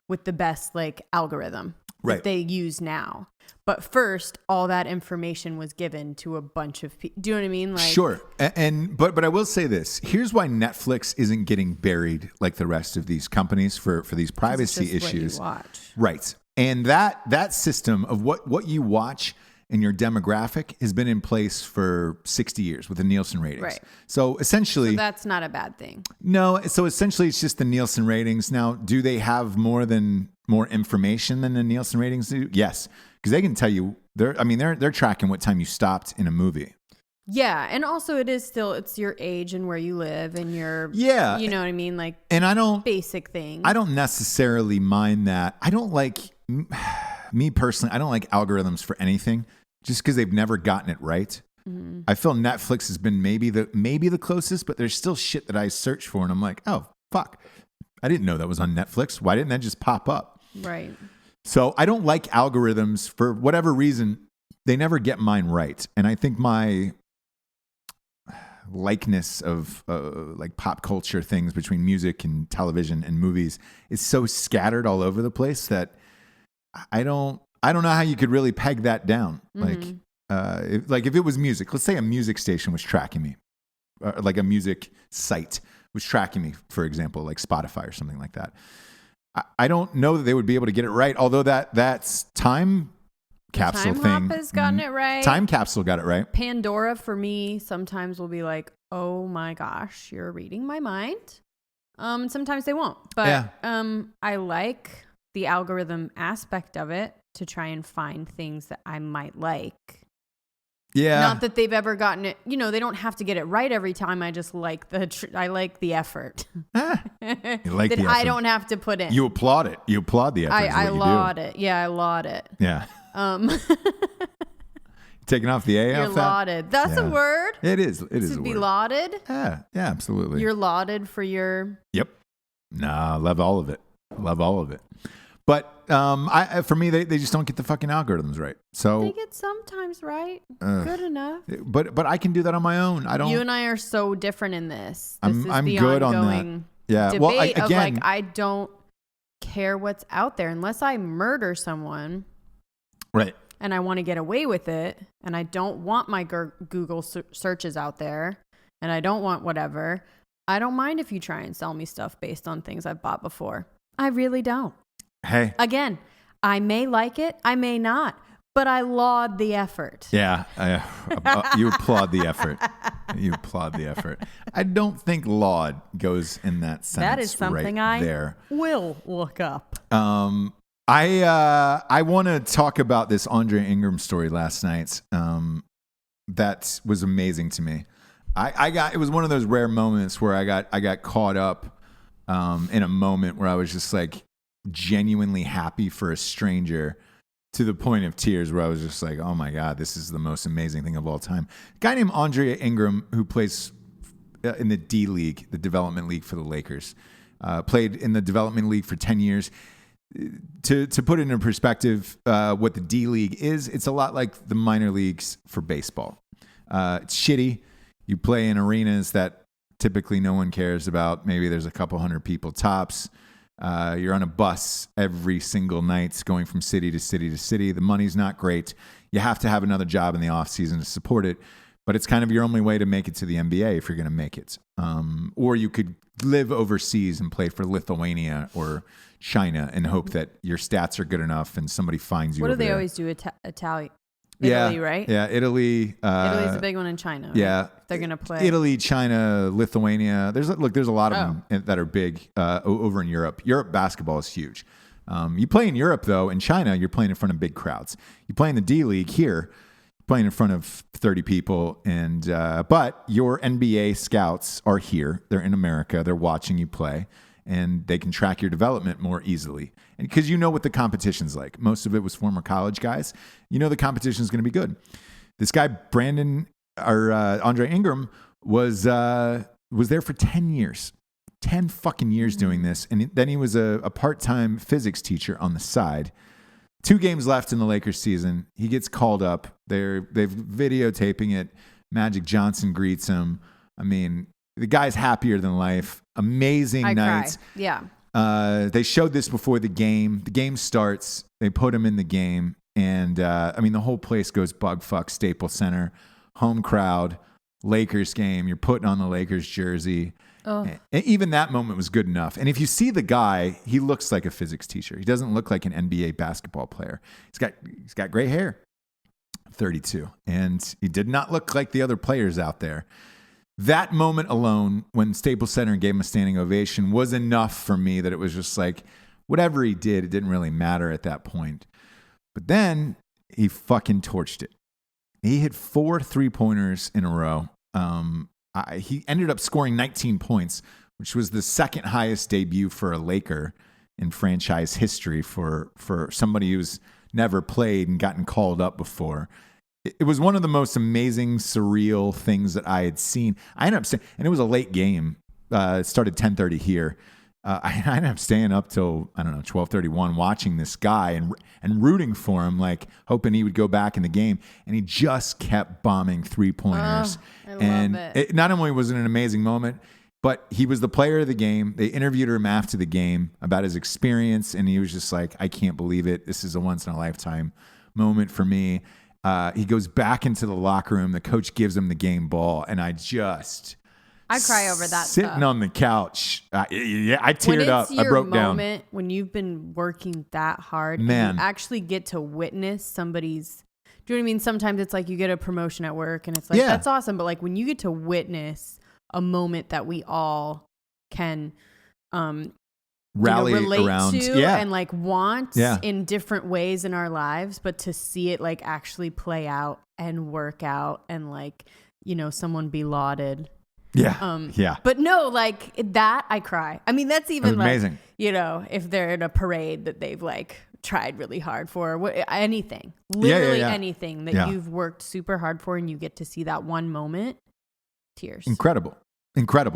with the best like algorithm that they use now. But first, all that information was given to a bunch of people. Do you know what I mean? Like, sure. But I will say this. Here's why Netflix isn't getting buried like the rest of these companies for these privacy issues. What you watch. Right. And that system of what you watch and your demographic has been in place for 60 years with the Nielsen ratings. Right. So essentially... So that's not a bad thing. No. So essentially it's just the Nielsen ratings. Now, do they have more information than the Nielsen ratings do? Yes. Because they can tell you, they're tracking what time you stopped in a movie. Yeah. And also it's your age and where you live and your... Yeah. You know what I mean? Like, and I don't... Basic things. I don't necessarily mind that. I don't like... Me personally, I don't like algorithms for anything. Just because they've never gotten it right. Mm-hmm. I feel Netflix has been maybe the closest, but there's still shit that I search for and I'm like, oh, fuck. I didn't know that was on Netflix. Why didn't that just pop up? Right. So I don't like algorithms for whatever reason. They never get mine right. And I think my likeness of like pop culture things between music and television and movies is so scattered all over the place that I don't know how you could really peg that down. Mm-hmm. Like if it was music, let's say a music station was tracking me, like a music site was tracking me, for example, like Spotify or something like that. I don't know that they would be able to get it right. Although that's Time Capsule thing. Time Hop has gotten it right. Time Capsule got it right. Pandora for me sometimes will be like, oh my gosh, you're reading my mind. Sometimes they won't, but I like the algorithm aspect of it to try and find things that I might like. Yeah. Not that they've ever gotten it. You know, they don't have to get it right every time. I just like I like the effort. You like that the effort. I don't have to put in. You applaud it. You applaud the effort. I laud it. Yeah, I laud it. Yeah. Taking off the A You're off that? lauded. That's a word. It is. It is a To word. be lauded. Yeah, absolutely. You're lauded for your. Yep. Nah, love all of it. Love all of it. But for me, they just don't get the fucking algorithms right. So They get sometimes right. Good enough. But I can do that on my own. I don't. You and I are so different in this. I'm the good on that. ongoing Yeah. Debate Well, again, of I don't care what's out there unless I murder someone. Right. And I want to get away with it, and I don't want my Google searches out there, and I don't want whatever. I don't mind if you try and sell me stuff based on things I've bought before. I really don't. Hey. Again, I may like it, I may not, but I laud the effort. Yeah. You applaud the effort. You applaud the effort. I don't think laud goes in that sentence. That is something right I will look up. I want to talk about this Andre Ingram story last night. That was amazing to me. It was one of those rare moments where I got caught up in a moment where I was just like genuinely happy for a stranger to the point of tears, where I was just like, oh my God, this is the most amazing thing of all time. A guy named Andre Ingram, who plays in the D League, the development league for the Lakers, played in the development league for 10 years. To put it in perspective, what the D League is, it's a lot like the minor leagues for baseball. It's shitty. You play in arenas that typically no one cares about. Maybe there's a couple hundred people tops. You're on a bus every single night going from city to city to city. The money's not great. You have to have another job in the off season to support it, but it's kind of your only way to make it to the NBA if you're going to make it. Or you could live overseas and play for Lithuania or China and hope that your stats are good enough and somebody finds you. What do they there. always do? Italy, right? Yeah, Italy. Italy's the big one in China. Right? Yeah, if they're gonna play Italy, China, Lithuania. There's a lot of them that are big over in Europe. Europe basketball is huge. You play in Europe though. In China, you're playing in front of big crowds. You play in the D League here, playing in front of 30 people, and but your NBA scouts are here. They're in America. They're watching you play, and they can track your development more easily. And because you know what the competition's like. Most of it was former college guys. You know the competition's going to be good. This guy, Andre Ingram, was there for 10 years. 10 fucking years doing this. And then he was a part-time physics teacher on the side. 2 games left in the Lakers season. He gets called up. They've videotaping it. Magic Johnson greets him. I mean, the guy's happier than life. Amazing nights. Yeah. They showed this before the game. The game starts. They put him in the game. And, the whole place goes bug fuck. Staples Center, home crowd, Lakers game. You're putting on the Lakers jersey. Oh. And even that moment was good enough. And if you see the guy, he looks like a physics teacher. He doesn't look like an NBA basketball player. He's got gray hair, 32. And he did not look like the other players out there. That moment alone, when Staples Center gave him a standing ovation, was enough for me that it was just like, whatever he did, it didn't really matter at that point. But then he fucking torched it. He hit 4 3-pointers in a row. He ended up scoring 19 points, which was the second highest debut for a Laker in franchise history for somebody who's never played and gotten called up before. It was one of the most amazing, surreal things that I had seen. I ended up staying, and it was a late game. It started 10:30 here. I ended up staying up till, 12:31 watching this guy and rooting for him, like hoping he would go back in the game. And he just kept bombing 3-pointers. I love it. It not only was it an amazing moment, but he was the player of the game. They interviewed him after the game about his experience, and he was just like, I can't believe it. This is a once-in-a-lifetime moment for me. He goes back into the locker room. The coach gives him the game ball, and I cry over that sitting stuff. On the couch. I teared up. I broke down. When you've been working that hard, Man. and you actually get to witness somebody's. Do you know what I mean? Sometimes it's like you get a promotion at work, and it's like that's awesome. But like when you get to witness a moment that we all can rally relate around to and like want in different ways in our lives, but to see it like actually play out and work out and like, someone be lauded. Yeah. But no, like that I cry. I mean, that's even like, amazing. If they're in a parade that they've like tried really hard for, anything, literally anything that you've worked super hard for, and you get to see that one moment, tears. Incredible.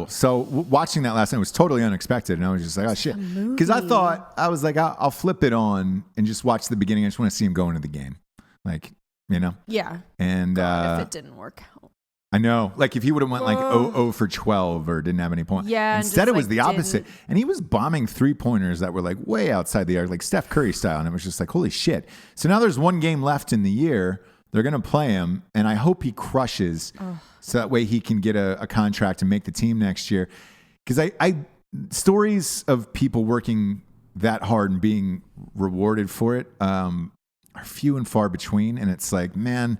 So watching that last night was totally unexpected, and I was just like, oh shit, because I was like, I'll flip it on and just watch the beginning. I just want to see him go into the game, like Yeah. And God, if it didn't work out. I know, like if he would have went like 0 for 12 or didn't have any points. Yeah. Instead, it was the opposite, and he was bombing 3-pointers that were like way outside the arc, like Steph Curry style, and it was just like, holy shit. So now there's one game left in the year. They're gonna play him, and I hope he crushes. So that way he can get a contract and make the team next year. Because I stories of people working that hard and being rewarded for it are few and far between. And it's like, man,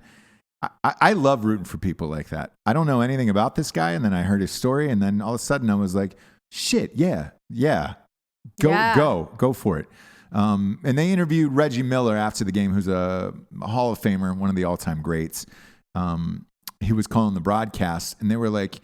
I love rooting for people like that. I don't know anything about this guy. And then I heard his story. And then all of a sudden I was like, shit, yeah. Go for it. And they interviewed Reggie Miller after the game, who's a Hall of Famer, one of the all-time greats. He was calling the broadcast, and they were like,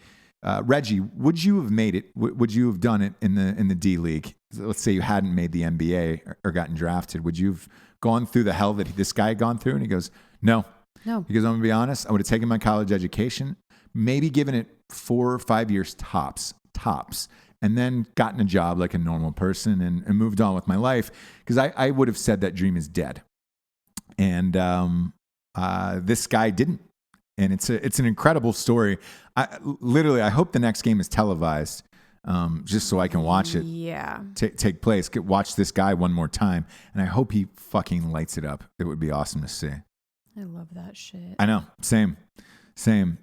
Reggie, would you have made it? Would you have done it in the D League? Let's say you hadn't made the NBA or gotten drafted. Would you have gone through the hell that this guy had gone through? And he goes, no. Because I'm going to be honest, I would have taken my college education, maybe given it 4 or 5 years tops, and then gotten a job like a normal person and moved on with my life, because I would have said that dream is dead. And this guy didn't. And it's an incredible story. I hope the next game is televised, just so I can watch it. Yeah, take place. Watch this guy one more time, and I hope he fucking lights it up. It would be awesome to see. I love that shit. I know. Same.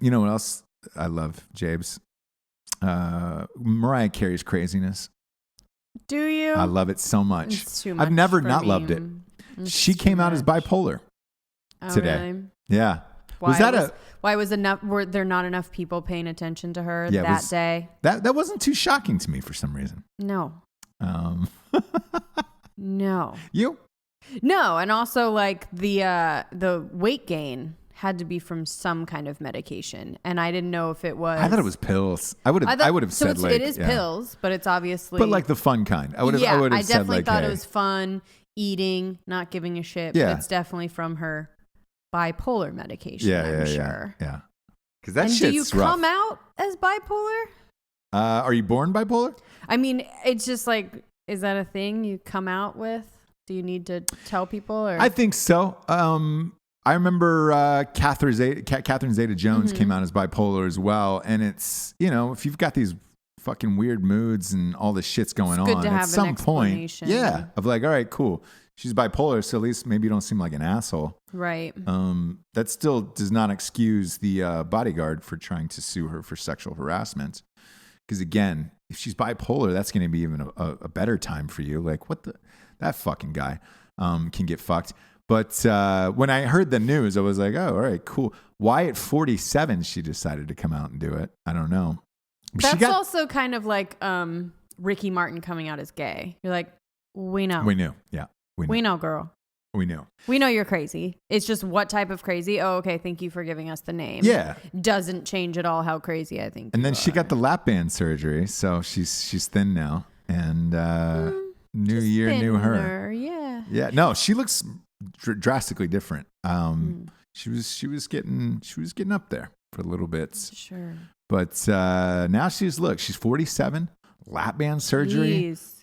You know what else I love, Jables? Mariah Carey's craziness. Do you? I love it so much. It's too much. I've never for not me. loved it. It's She came out as bipolar today. Really? Yeah. Why were there not enough people paying attention to her that day? That wasn't too shocking to me for some reason. No. No. You? No, and also like the weight gain had to be from some kind of medication, and I didn't know if it was. I thought it was pills. I would have said so it is pills, but it's obviously. But like the fun kind. I would have. I said definitely like, thought hey. it was fun, eating, not giving a shit. Yeah. But it's definitely from her bipolar medication. I'm sure. Yeah. Because that and shit's do you rough. come out as bipolar? Are you born bipolar? I mean, it's just like, is that a thing you come out with? Do you need to tell people? Or? I think so. I remember Catherine Zeta-Jones came out as bipolar as well. And it's, if you've got these fucking weird moods and all this shit's going it's good on, to have at some point, yeah, of like, all right, cool. She's bipolar, so at least maybe you don't seem like an asshole. Right. That still does not excuse the bodyguard for trying to sue her for sexual harassment. Because again, if she's bipolar, that's going to be even a better time for you. Like, that fucking guy can get fucked. But when I heard the news, I was like, oh, all right, cool. Why at 47 she decided to come out and do it? I don't know. But that's also kind of like Ricky Martin coming out as gay. You're like, we know. We knew. Yeah. We know, girl. We knew. We know you're crazy. It's just what type of crazy? Oh, okay. Thank you for giving us the name. Yeah. Doesn't change at all how crazy I think. And then she got the lap band surgery, so she's thin now. And new year, new her. Yeah. Yeah. No, she looks drastically different. She was getting up there for a little bit. Sure. But now she's 47, lap band surgery. Jeez.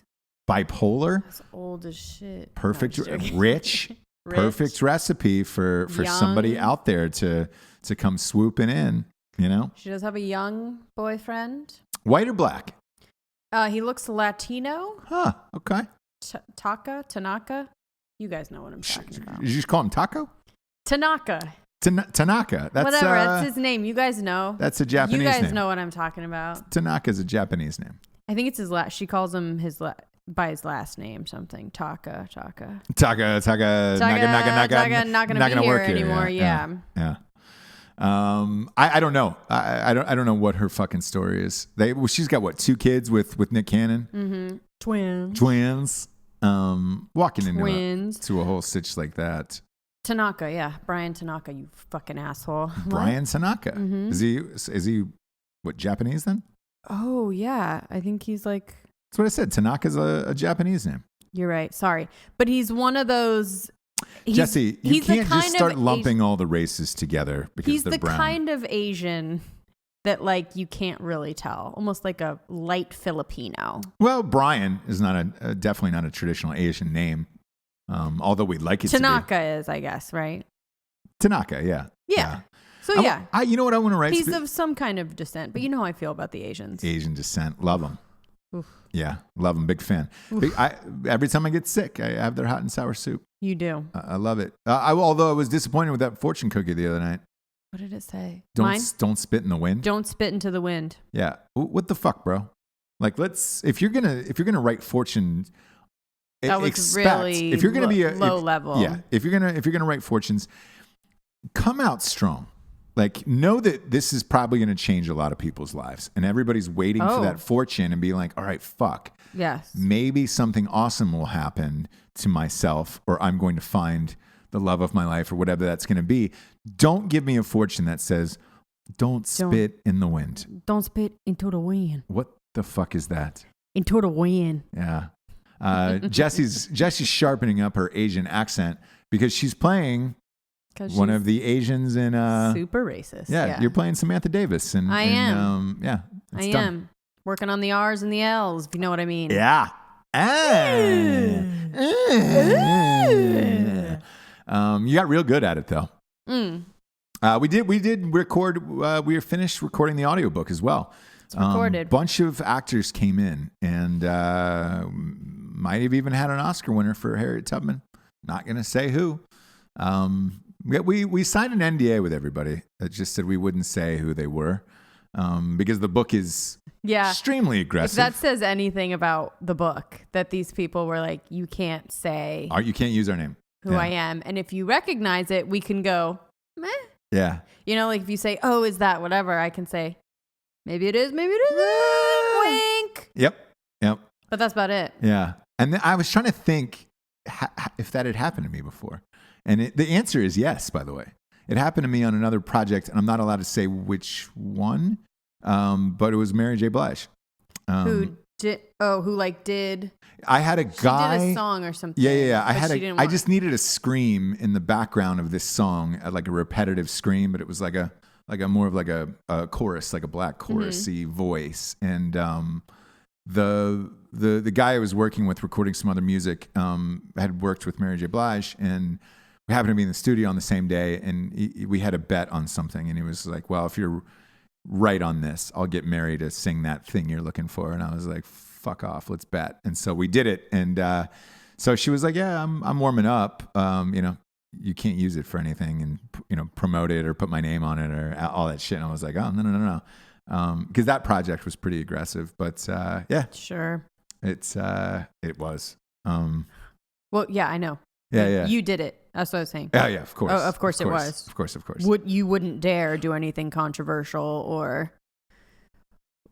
Bipolar. That's old as shit. Perfect, rich, perfect recipe for somebody out there to come swooping in, She does have a young boyfriend. White or black? He looks Latino. Huh, okay. Tanaka? You guys know what I'm talking about. You just call him Taco? Tanaka. Tanaka. That's, whatever, that's his name. You guys know. That's a Japanese name. You guys know what I'm talking about. Tanaka's a Japanese name. I think it's his last. She calls him by his last name, something. Taka. Not gonna be work here anymore. Yeah. I don't know. I don't know what her fucking story is. She's got 2 kids with Nick Cannon. Mm-hmm. Twins. Walking into a whole stitch like that. Tanaka, yeah. Brian Tanaka, you fucking asshole. Brian Tanaka. Mm-hmm. Is he what, Japanese then? Oh, yeah. I think he's like... That's what I said. Tanaka's a Japanese name. You're right. Sorry. But he's one of those... Jesse, you can't just start lumping all the races together because he's they're the brown. kind of Asian that like you can't really tell. Almost like a light Filipino. Well, Brian is definitely not a traditional Asian name. Although we'd like it Tanaka to be. is, I guess, right? Tanaka, yeah. Yeah. So, yeah. You know what I want to write? He's of some kind of descent, but you know how I feel about the Asians. Asian descent. Love them. Oof. Yeah, love them. Big fan. Every time I get sick, I have their hot and sour soup. You do. I love it. Although I was disappointed with that fortune cookie the other night. What did it say? Don't spit in the wind. Don't spit into the wind. Yeah. What the fuck, bro? Like, if you're gonna write fortune... That was really if you're going to be low level. Yeah, if you're gonna write fortunes, come out strong. Like, know that this is probably going to change a lot of people's lives, and everybody's waiting for that fortune and be like, all right, fuck. Yes. Maybe something awesome will happen to myself, or I'm going to find the love of my life, or whatever that's going to be. Don't give me a fortune that says, don't spit in the wind. Don't spit into the wind. What the fuck is that? Into the wind. Yeah. Jessie's sharpening up her Asian accent because she's playing one of the Asians in super racist. Yeah, you're playing Samantha Davis, and I am. Yeah, I am working on the R's and the L's, if you know what I mean. Yeah. You got real good at it though. We did record. We were finished recording the audiobook as well. It's recorded. Bunch of actors came in and might have even had an Oscar winner for Harriet Tubman. Not going to say who. We signed an NDA with everybody that just said we wouldn't say who they were because the book is extremely aggressive. If that says anything about the book, that these people were like, you can't say you can't use our name. Who I am. And if you recognize it, we can go, meh. Yeah. You know, like if you say, oh, is that whatever, I can say, maybe it is, maybe it isn't. Wink. Yep. But that's about it. Yeah. And then I was trying to think if that had happened to me before. And the answer is yes, by the way. It happened to me on another project, and I'm not allowed to say which one, but it was Mary J. Blige. Who did... I had a guy... She did a song or something. Yeah. I just needed a scream in the background of this song, like a repetitive scream, but it was like a more of like a chorus, like a black chorusy voice. And the guy I was working with, recording some other music, had worked with Mary J. Blige, and we happened to be in the studio on the same day, and we had a bet on something, and he was like, well, if you're right on this, I'll get Mary to sing that thing you're looking for. And I was like, fuck off, let's bet. And so we did it, and so she was like, yeah, I'm warming up. You can't use it for anything, and promote it or put my name on it or all that shit. And I was like, oh, no. Because that project was pretty aggressive, but yeah, sure, it was. Well, yeah, I know. Yeah. You did it. That's what I was saying. Yeah, of course. Oh, of course it was. Of course. You wouldn't dare do anything controversial or.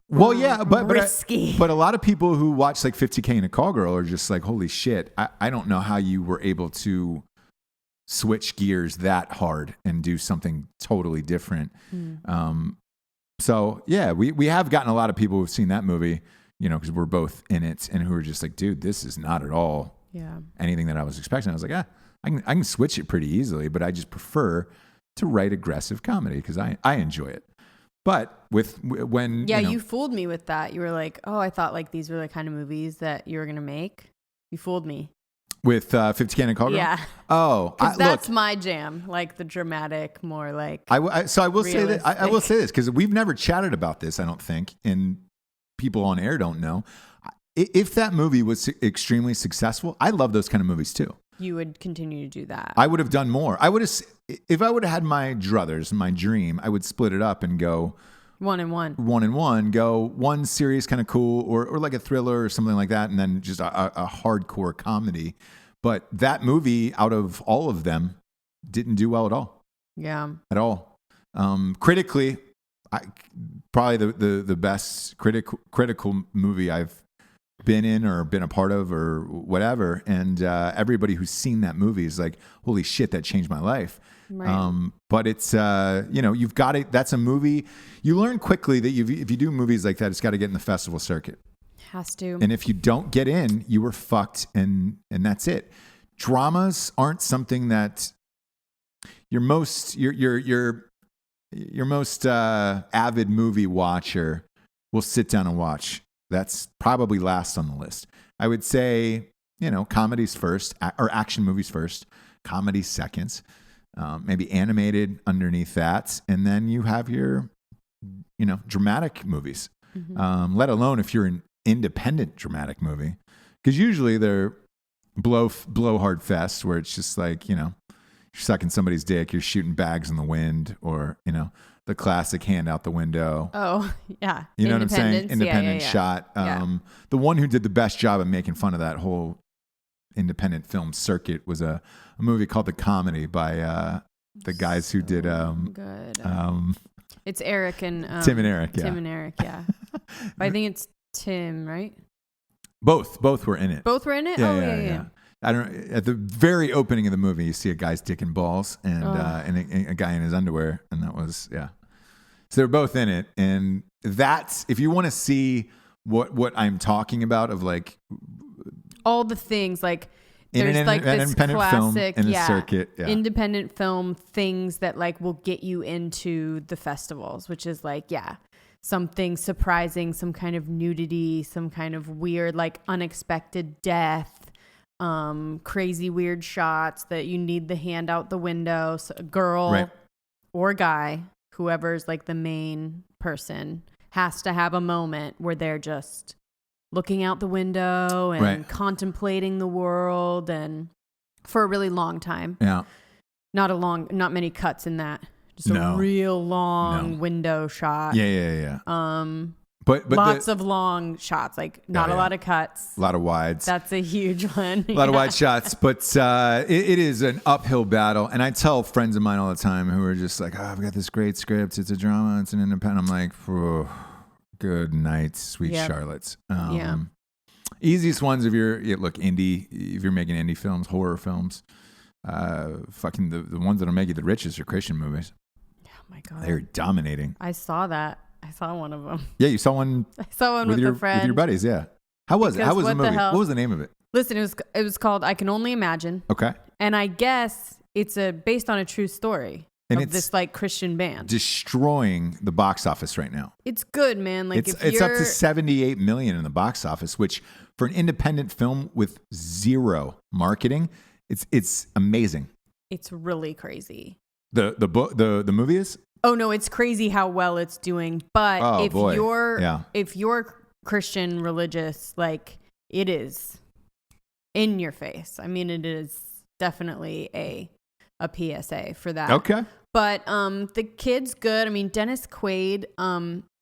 Well, yeah, but risky. But a lot of people who watch like 50K and a Call Girl are just like, holy shit! I don't know how you were able to switch gears that hard and do something totally different. So yeah, we have gotten a lot of people who've seen that movie, because we're both in it, and who are just like, dude, this is not at all anything that I was expecting. I was like, I can switch it pretty easily, but I just prefer to write aggressive comedy because I enjoy it. But you fooled me with that. You were like, oh, I thought like these were the kind of movies that you were gonna make. You fooled me. With 50K and a Call Girl? Yeah. Oh, that's my jam. Like the dramatic, more like. I will say that I will say this because we've never chatted about this. I don't think, and people on air don't know. If that movie was extremely successful, I love those kind of movies too. You would continue to do that. I would have done more. If I would have had my druthers, my dream, I would split it up and go. One and one. Go one serious, kind of cool, or like a thriller or something like that, and then just a hardcore comedy. But that movie, out of all of them, didn't do well at all. Yeah, at all. Critically, probably the best critical movie I've been in or been a part of or whatever. And everybody who's seen that movie is like, holy shit, that changed my life. Right. But it's, you've got it. That's a movie. You learn quickly that if you do movies like that, it's got to get in the festival circuit. Has to. And if you don't get in, you were fucked, and that's it. Dramas aren't something that your most avid movie watcher will sit down and watch. That's probably last on the list. I would say, comedies first, or action movies first, comedies second, maybe animated underneath that, and then you have your, dramatic movies. Mm-hmm. Let alone if you're an independent dramatic movie, because usually they're blow hard fest where it's just like, you're sucking somebody's dick, you're shooting bags in the wind, or the classic hand out the window. Oh yeah, you know what I'm saying? Independent shot. The one who did the best job of making fun of that whole independent film circuit was a movie called The Comedy by the guys who did good. It's Eric and Tim and Eric. Tim and Eric, yeah. But I think it's Tim, right? Both were in it. Both were in it? Yeah. I don't. At the very opening of the movie, you see a guy's dick and balls, and a guy in his underwear, and that was So they're both in it, and that's if you want to see what I'm talking about of like all the things like. There's like this classic, film in a circuit, independent film things that like will get you into the festivals, which is like, something surprising, some kind of nudity, some kind of weird, like unexpected death, crazy weird shots that you need the hand out the window. So a girl or guy, whoever's like the main person, has to have a moment where they're just looking out the window and contemplating the world, and for a really long time. Yeah. Not many cuts in that. Just a real long window shot. Yeah. But lots of long shots, like not a lot of cuts. A lot of wides. That's a huge one. A lot of wide shots, but it is an uphill battle. And I tell friends of mine all the time who are just like, I've got this great script. It's a drama. It's an independent. I'm like, good night, sweet Charlottes. Easiest ones if you're indie, if you're making indie films, horror films, fucking the ones that'll make you the richest are Christian movies. Oh my God, they're dominating. I saw that. I saw one of them. Yeah, you saw one. I saw one with a friend. With your buddies. Yeah. How was it? How was the movie? What was the name of it? Listen, it was called I Can Only Imagine. Okay. And I guess it's based on a true story. And of this like Christian band destroying the box office right now. It's good, man. Like it's up to 78 million in the box office, which for an independent film with zero marketing, it's amazing. It's really crazy. The movie is? Oh no, it's crazy how well it's doing. But if you're Christian religious, like it is in your face. I mean, it is definitely a PSA for that. Okay. But the kid's good. I mean, Dennis Quaid.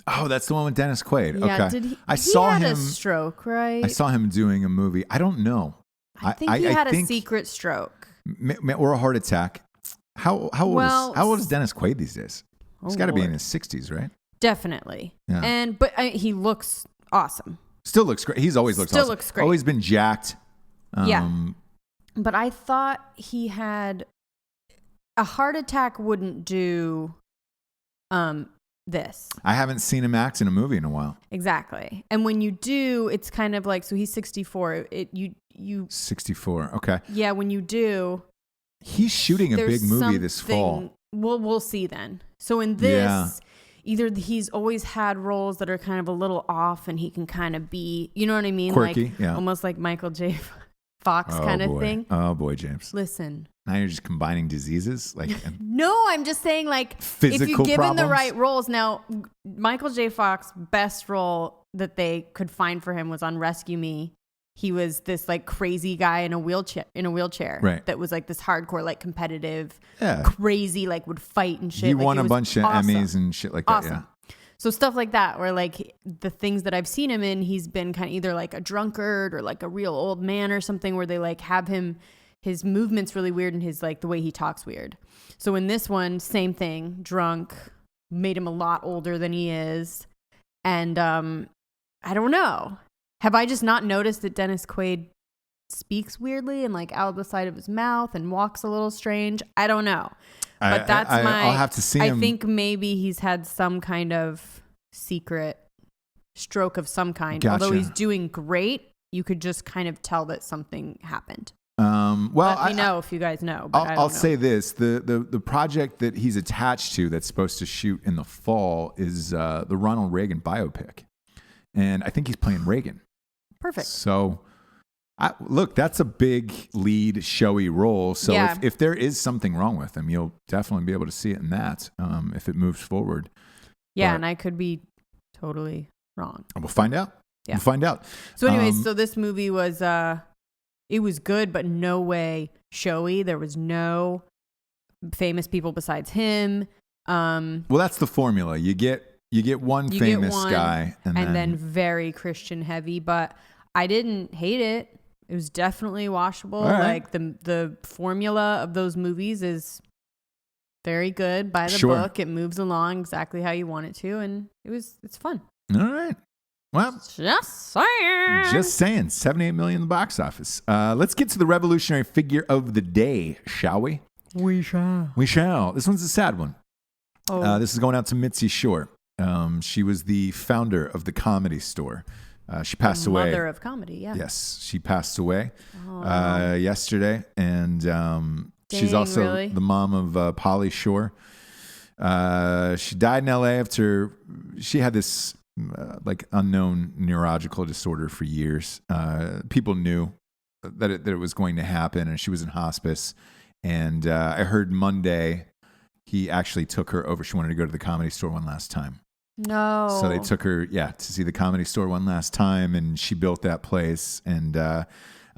That's the one with Dennis Quaid. Yeah, okay. He had a stroke, right? I saw him doing a movie. I don't know. I think he had a secret stroke. Or a heart attack. How old is Dennis Quaid these days? He's got to be in his 60s, right? Definitely. Yeah. But he looks awesome. Still looks great. He's always looked awesome. Still looks great. Always been jacked. But I thought he had a heart attack wouldn't do this. I haven't seen him act in a movie in a while. Exactly. And when you do, it's kind of like, so he's 64. You 64. Okay. Yeah, when you do, he's shooting a big movie this fall. We'll see then. So in this, either he's always had roles that are kind of a little off, and he can kind of be, you know what I mean, quirky, like almost like Michael J. Fox kind of thing. Oh boy, James. Listen. Now you're just combining diseases, like no, I'm just saying, like, physical if you give him the problems? right roles. Now, Michael J. Fox, best role that they could find for him was on Rescue Me. He was this like crazy guy in a wheelchair, right? That was like this hardcore, like competitive, crazy, like would fight and shit. He like, won a bunch of awesome. Emmys and shit like awesome. that. Yeah. So stuff like that, where like the things that I've seen him in, he's been kind of either like a drunkard or like a real old man or something, where they like have him. His movement's really weird and his like the way he talks weird. So in this one, same thing, drunk, made him a lot older than he is. And I don't know. Have I just not noticed that Dennis Quaid speaks weirdly and like out the side of his mouth and walks a little strange? I don't know. But I'll have to see him. I think maybe he's had some kind of secret stroke of some kind. Gotcha. Although he's doing great, you could just kind of tell that something happened. Well, let me know if you guys know. But I'll say this: the project that he's attached to that's supposed to shoot in the fall is the Ronald Reagan biopic, and I think he's playing Reagan. Perfect. So, look, that's a big lead, showy role. So if there is something wrong with him, you'll definitely be able to see it in that if it moves forward. Yeah, but, and I could be totally wrong. We'll find out. Yeah. We'll find out. So anyways, so this movie was, it was good, but no way showy. There was no famous people besides him. Well, that's the formula. You get one famous guy, and then very Christian heavy. But I didn't hate it. It was definitely watchable. Right. Like the formula of those movies is very good by the Sure. book. It moves along exactly how you want it to, and it's fun. All right. Well, just saying. 78 million in the box office. Let's get to the revolutionary figure of the day, shall we? We shall. This one's a sad one. Oh. This is going out to Mitzi Shore. She was the founder of the Comedy Store. She passed away. Mother of comedy, yeah. Yes, she passed away yesterday, and she's Dang, also really? the mom of Pauly Shore. She died in L.A. after she had this like unknown neurological disorder for years. People knew that it was going to happen, and she was in hospice. And I heard Monday he actually took her over. She wanted to go to the Comedy Store one last time. No. So they took her, to see the Comedy Store one last time, and she built that place. And I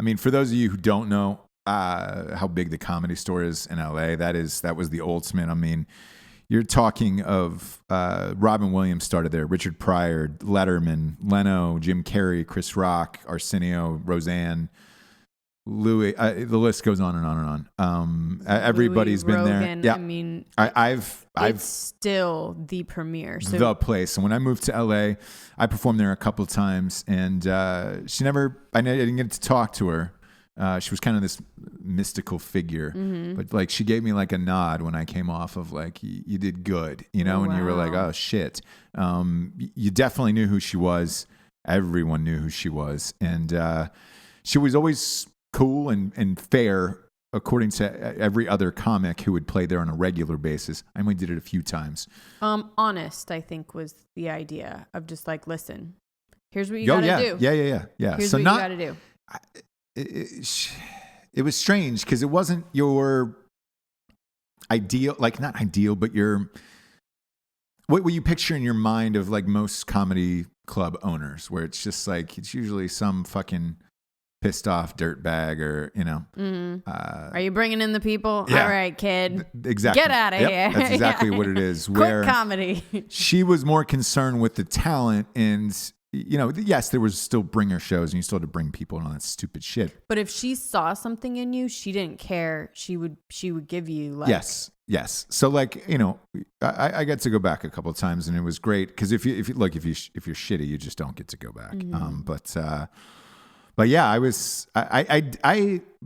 mean, for those of you who don't know how big the Comedy Store is in LA, that was the ultimate. I mean, you're talking of Robin Williams started there, Richard Pryor, Letterman, Leno, Jim Carrey, Chris Rock, Arsenio, Roseanne, Louis. The list goes on and on and on. Everybody's been Rogan, there. Yeah, I mean, I've it's still the premiere. So the place. And when I moved to LA, I performed there a couple of times, and I didn't get to talk to her. She was kind of this mystical figure, but like she gave me like a nod when I came off of like, you did good, and you were like, oh shit. You definitely knew who she was. Everyone knew who she was. And she was always cool and fair, according to every other comic who would play there on a regular basis. I only did it a few times. Honest, I think, was the idea of just like, listen, here's what you got to do. Yeah. Here's so what you got to do. It was strange because it wasn't your ideal, like not ideal, but what you picture in your mind of like most comedy club owners, where it's just like, it's usually some fucking pissed off dirtbag or, Are you bringing in the people? Yeah. All right, kid. Exactly. Get out of here. That's exactly what it is. Quick comedy. She was more concerned with the talent and, yes, there was still bringer shows and you still had to bring people and all that stupid shit. But if she saw something in you, she didn't care. She would give you like. Yes. So like, I got to go back a couple of times and it was great. Cause if you're shitty, you just don't get to go back. But yeah,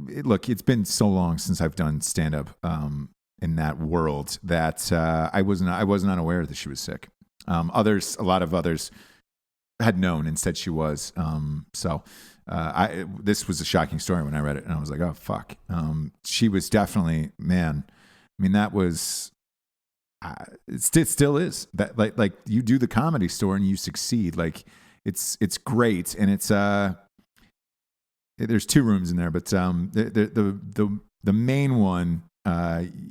look, it's been so long since I've done stand up, in that world that, I was not aware that she was sick. A lot of others had known and said she was. This was a shocking story when I read it, and I was like, oh fuck. She was definitely, man. I mean, that was. It still is that like you do the Comedy Store and you succeed. Like it's great, and it's there's two rooms in there, but the main one,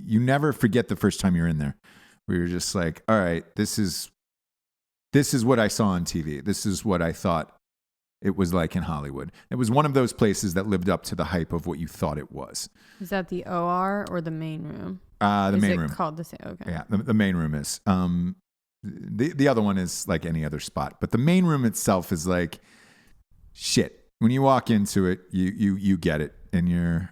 you never forget the first time you're in there. Where you're just like, all right, this is what I saw on TV. This is what I thought it was like in Hollywood. It was one of those places that lived up to the hype of what you thought it was. Is that the OR or the main room? The main room. Is it called the same? Okay. Yeah, the main room is. The other one is like any other spot, but the main room itself is like shit. When you walk into it, you get it, and you're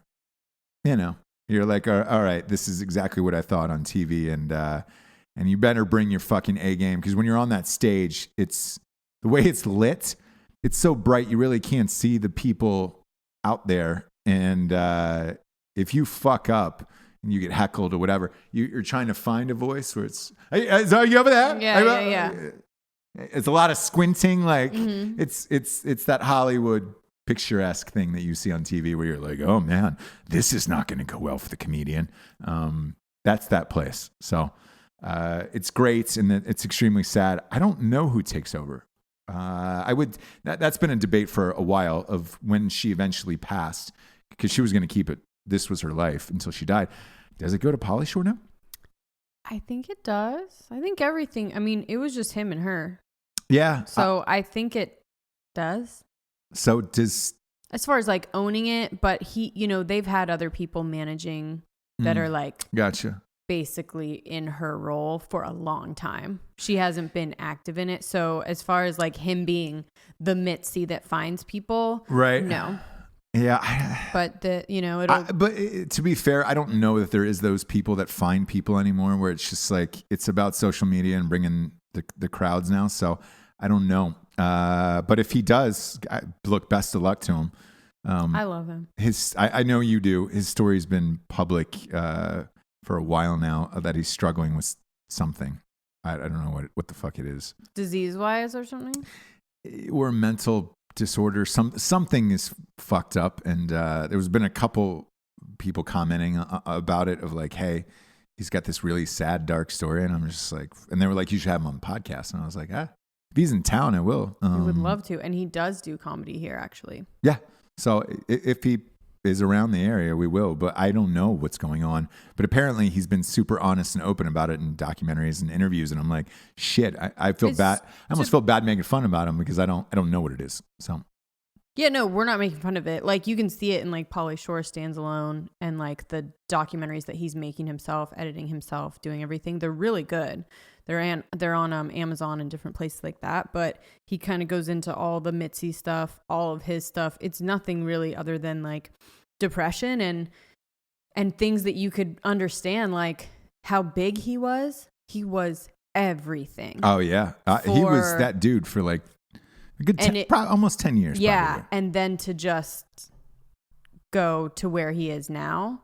like, all right, this is exactly what I thought on TV, and you better bring your fucking A game, because when you're on that stage, it's the way it's lit. it's so bright, you really can't see the people out there. And if you fuck up and you get heckled or whatever, you're trying to find a voice where it's, hey, are you over there? Yeah. It's a lot of squinting. Like it's that Hollywood picturesque thing that you see on TV where you're like, oh man, this is not going to go well for the comedian. That's that place. So it's great, and it's extremely sad. I don't know who takes over. That's been a debate for a while of when she eventually passed, because she was going to keep it. This was her life until she died. Does it go to Pauly Shore now? I think it does. I think everything. I mean, it was just him and her. Yeah. So I think it does. So does, as far as like owning it, but they've had other people managing that are like, gotcha, basically in her role for a long time. She hasn't been active in it. So as far as like him being the Mitzi that finds people, right? No. Yeah. But to be fair, I don't know that there is those people that find people anymore, where it's just like, it's about social media and bringing the crowds now. So I don't know. But if he does, look, best of luck to him. I love him. I know you do. His story's been public for a while now, that he's struggling with something. I don't know what the fuck it is. Disease-wise or something? Or mental disorder. Something is fucked up. And there's been a couple people commenting about it of like, hey, he's got this really sad, dark story. And I'm just like, and they were like, you should have him on the podcast. And I was like, if he's in town, I will. I would love to. And he does do comedy here, actually. Yeah. So if he is around the area, we will. But I don't know what's going on. But apparently he's been super honest and open about it in documentaries and interviews. And I'm like, shit, I feel bad. I almost feel bad making fun about him because I don't know what it is. So. Yeah, no, we're not making fun of it. Like, you can see it in like Pauly Shore Stands Alone and like the documentaries that he's making himself, editing himself, doing everything. They're really good. They're on Amazon and different places like that. But he kind of goes into all the Mitzi stuff, all of his stuff. It's nothing really other than like depression and things that you could understand, like how big he was. He was everything. Oh yeah, he was that dude for like a good almost 10 years. Yeah, probably. And then to just go to where he is now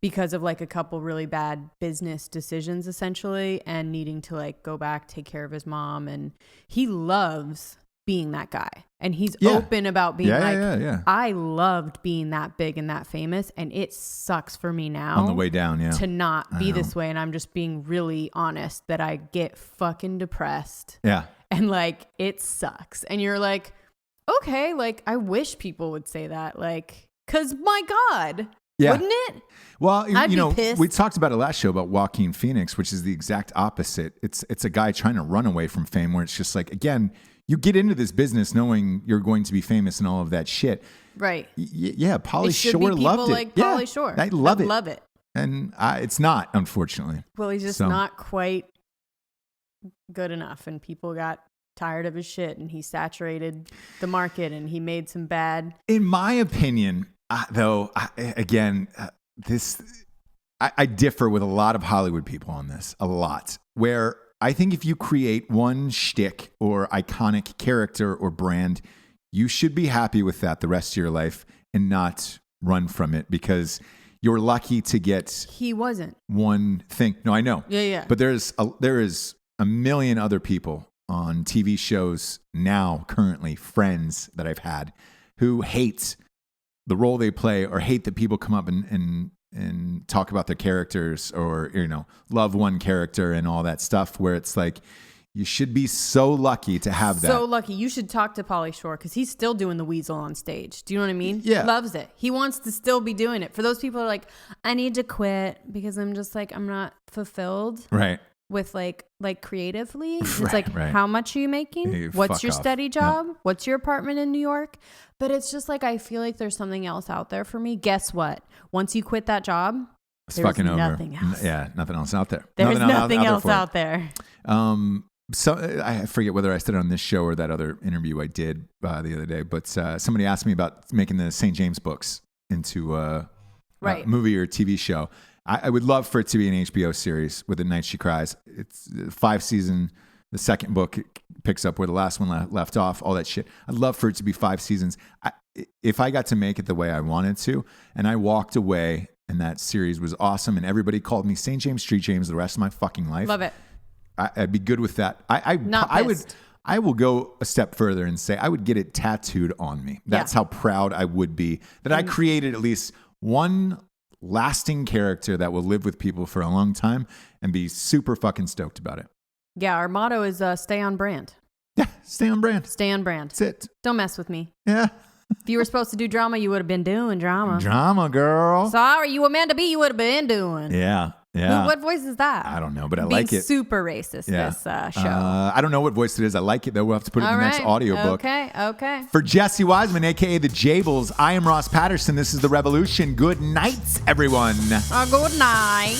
because of like a couple really bad business decisions, essentially, and needing to like go back, take care of his mom. And he loves being that guy. And he's open about being I loved being that big and that famous. And it sucks for me now on the way down, to not be this way. And I'm just being really honest that I get fucking depressed. Yeah. And like, it sucks. And you're like, okay, like I wish people would say that. Like, cause my God. Yeah. Wouldn't it? Well, we talked about it last show about Joaquin Phoenix, which is the exact opposite. It's a guy trying to run away from fame, where it's just like, again, you get into this business knowing you're going to be famous and all of that shit. Right. Yeah. Pauly Shore loved it. Like Pauly Shore. I love it. And it's not, unfortunately. Well, he's just not quite good enough, and people got tired of his shit, and he saturated the market, and he made some bad. In my opinion, though, I differ with a lot of Hollywood people on this, a lot, where I think if you create one shtick or iconic character or brand, you should be happy with that the rest of your life and not run from it, because you're lucky to get. He wasn't one thing. No, I know. Yeah. But there is a million other people on TV shows now, currently, friends that I've had, who hate the role they play or hate that people come up and talk about their characters, or, love one character and all that stuff, where it's like, you should be so lucky to have that. So lucky. You should talk to Pauly Shore, because he's still doing the weasel on stage. Do you know what I mean? Yeah. Loves it. He wants to still be doing it. For those people who are like, I need to quit because I'm just like, I'm not fulfilled. Right. With like creatively, it's right, like, how much are you making? Hey, what's your steady job? Yep. What's your apartment in New York? But it's just like, I feel like there's something else out there for me. Guess what? Once you quit that job, it's fucking over. Nothing else. Yeah, nothing else out there. There's nothing else out there. So I forget whether I said it on this show or that other interview I did the other day, but somebody asked me about making the St. James books into a movie or TV show. I would love for it to be an HBO series with The Night She Cries. It's a 5-season the second book picks up where the last one left off, all that shit. I'd love for it to be 5 seasons. If I got to make it the way I wanted to, and I walked away and that series was awesome and everybody called me St. James Street James the rest of my fucking life. Love it. I'd be good with that. I will go a step further and say I would get it tattooed on me. That's how proud I would be that I created at least one lasting character that will live with people for a long time and be super fucking stoked about it. Yeah, our motto is stay on brand. Yeah, stay on brand. Stay on brand. That's it. Don't mess with me. Yeah. If you were supposed to do drama, you would have been doing drama. Drama, girl. Sorry, you were meant to be, you would have been doing. Yeah. Yeah. What voice is that? I don't know, but I like it. Super racist, this show. I don't know what voice it is. I like it, though. We'll have to put it in the next audiobook. Okay. For Jessie Wiseman, a.k.a. the Jables, I am Ross Patterson. This is The Revolution. Good night, everyone. Good night.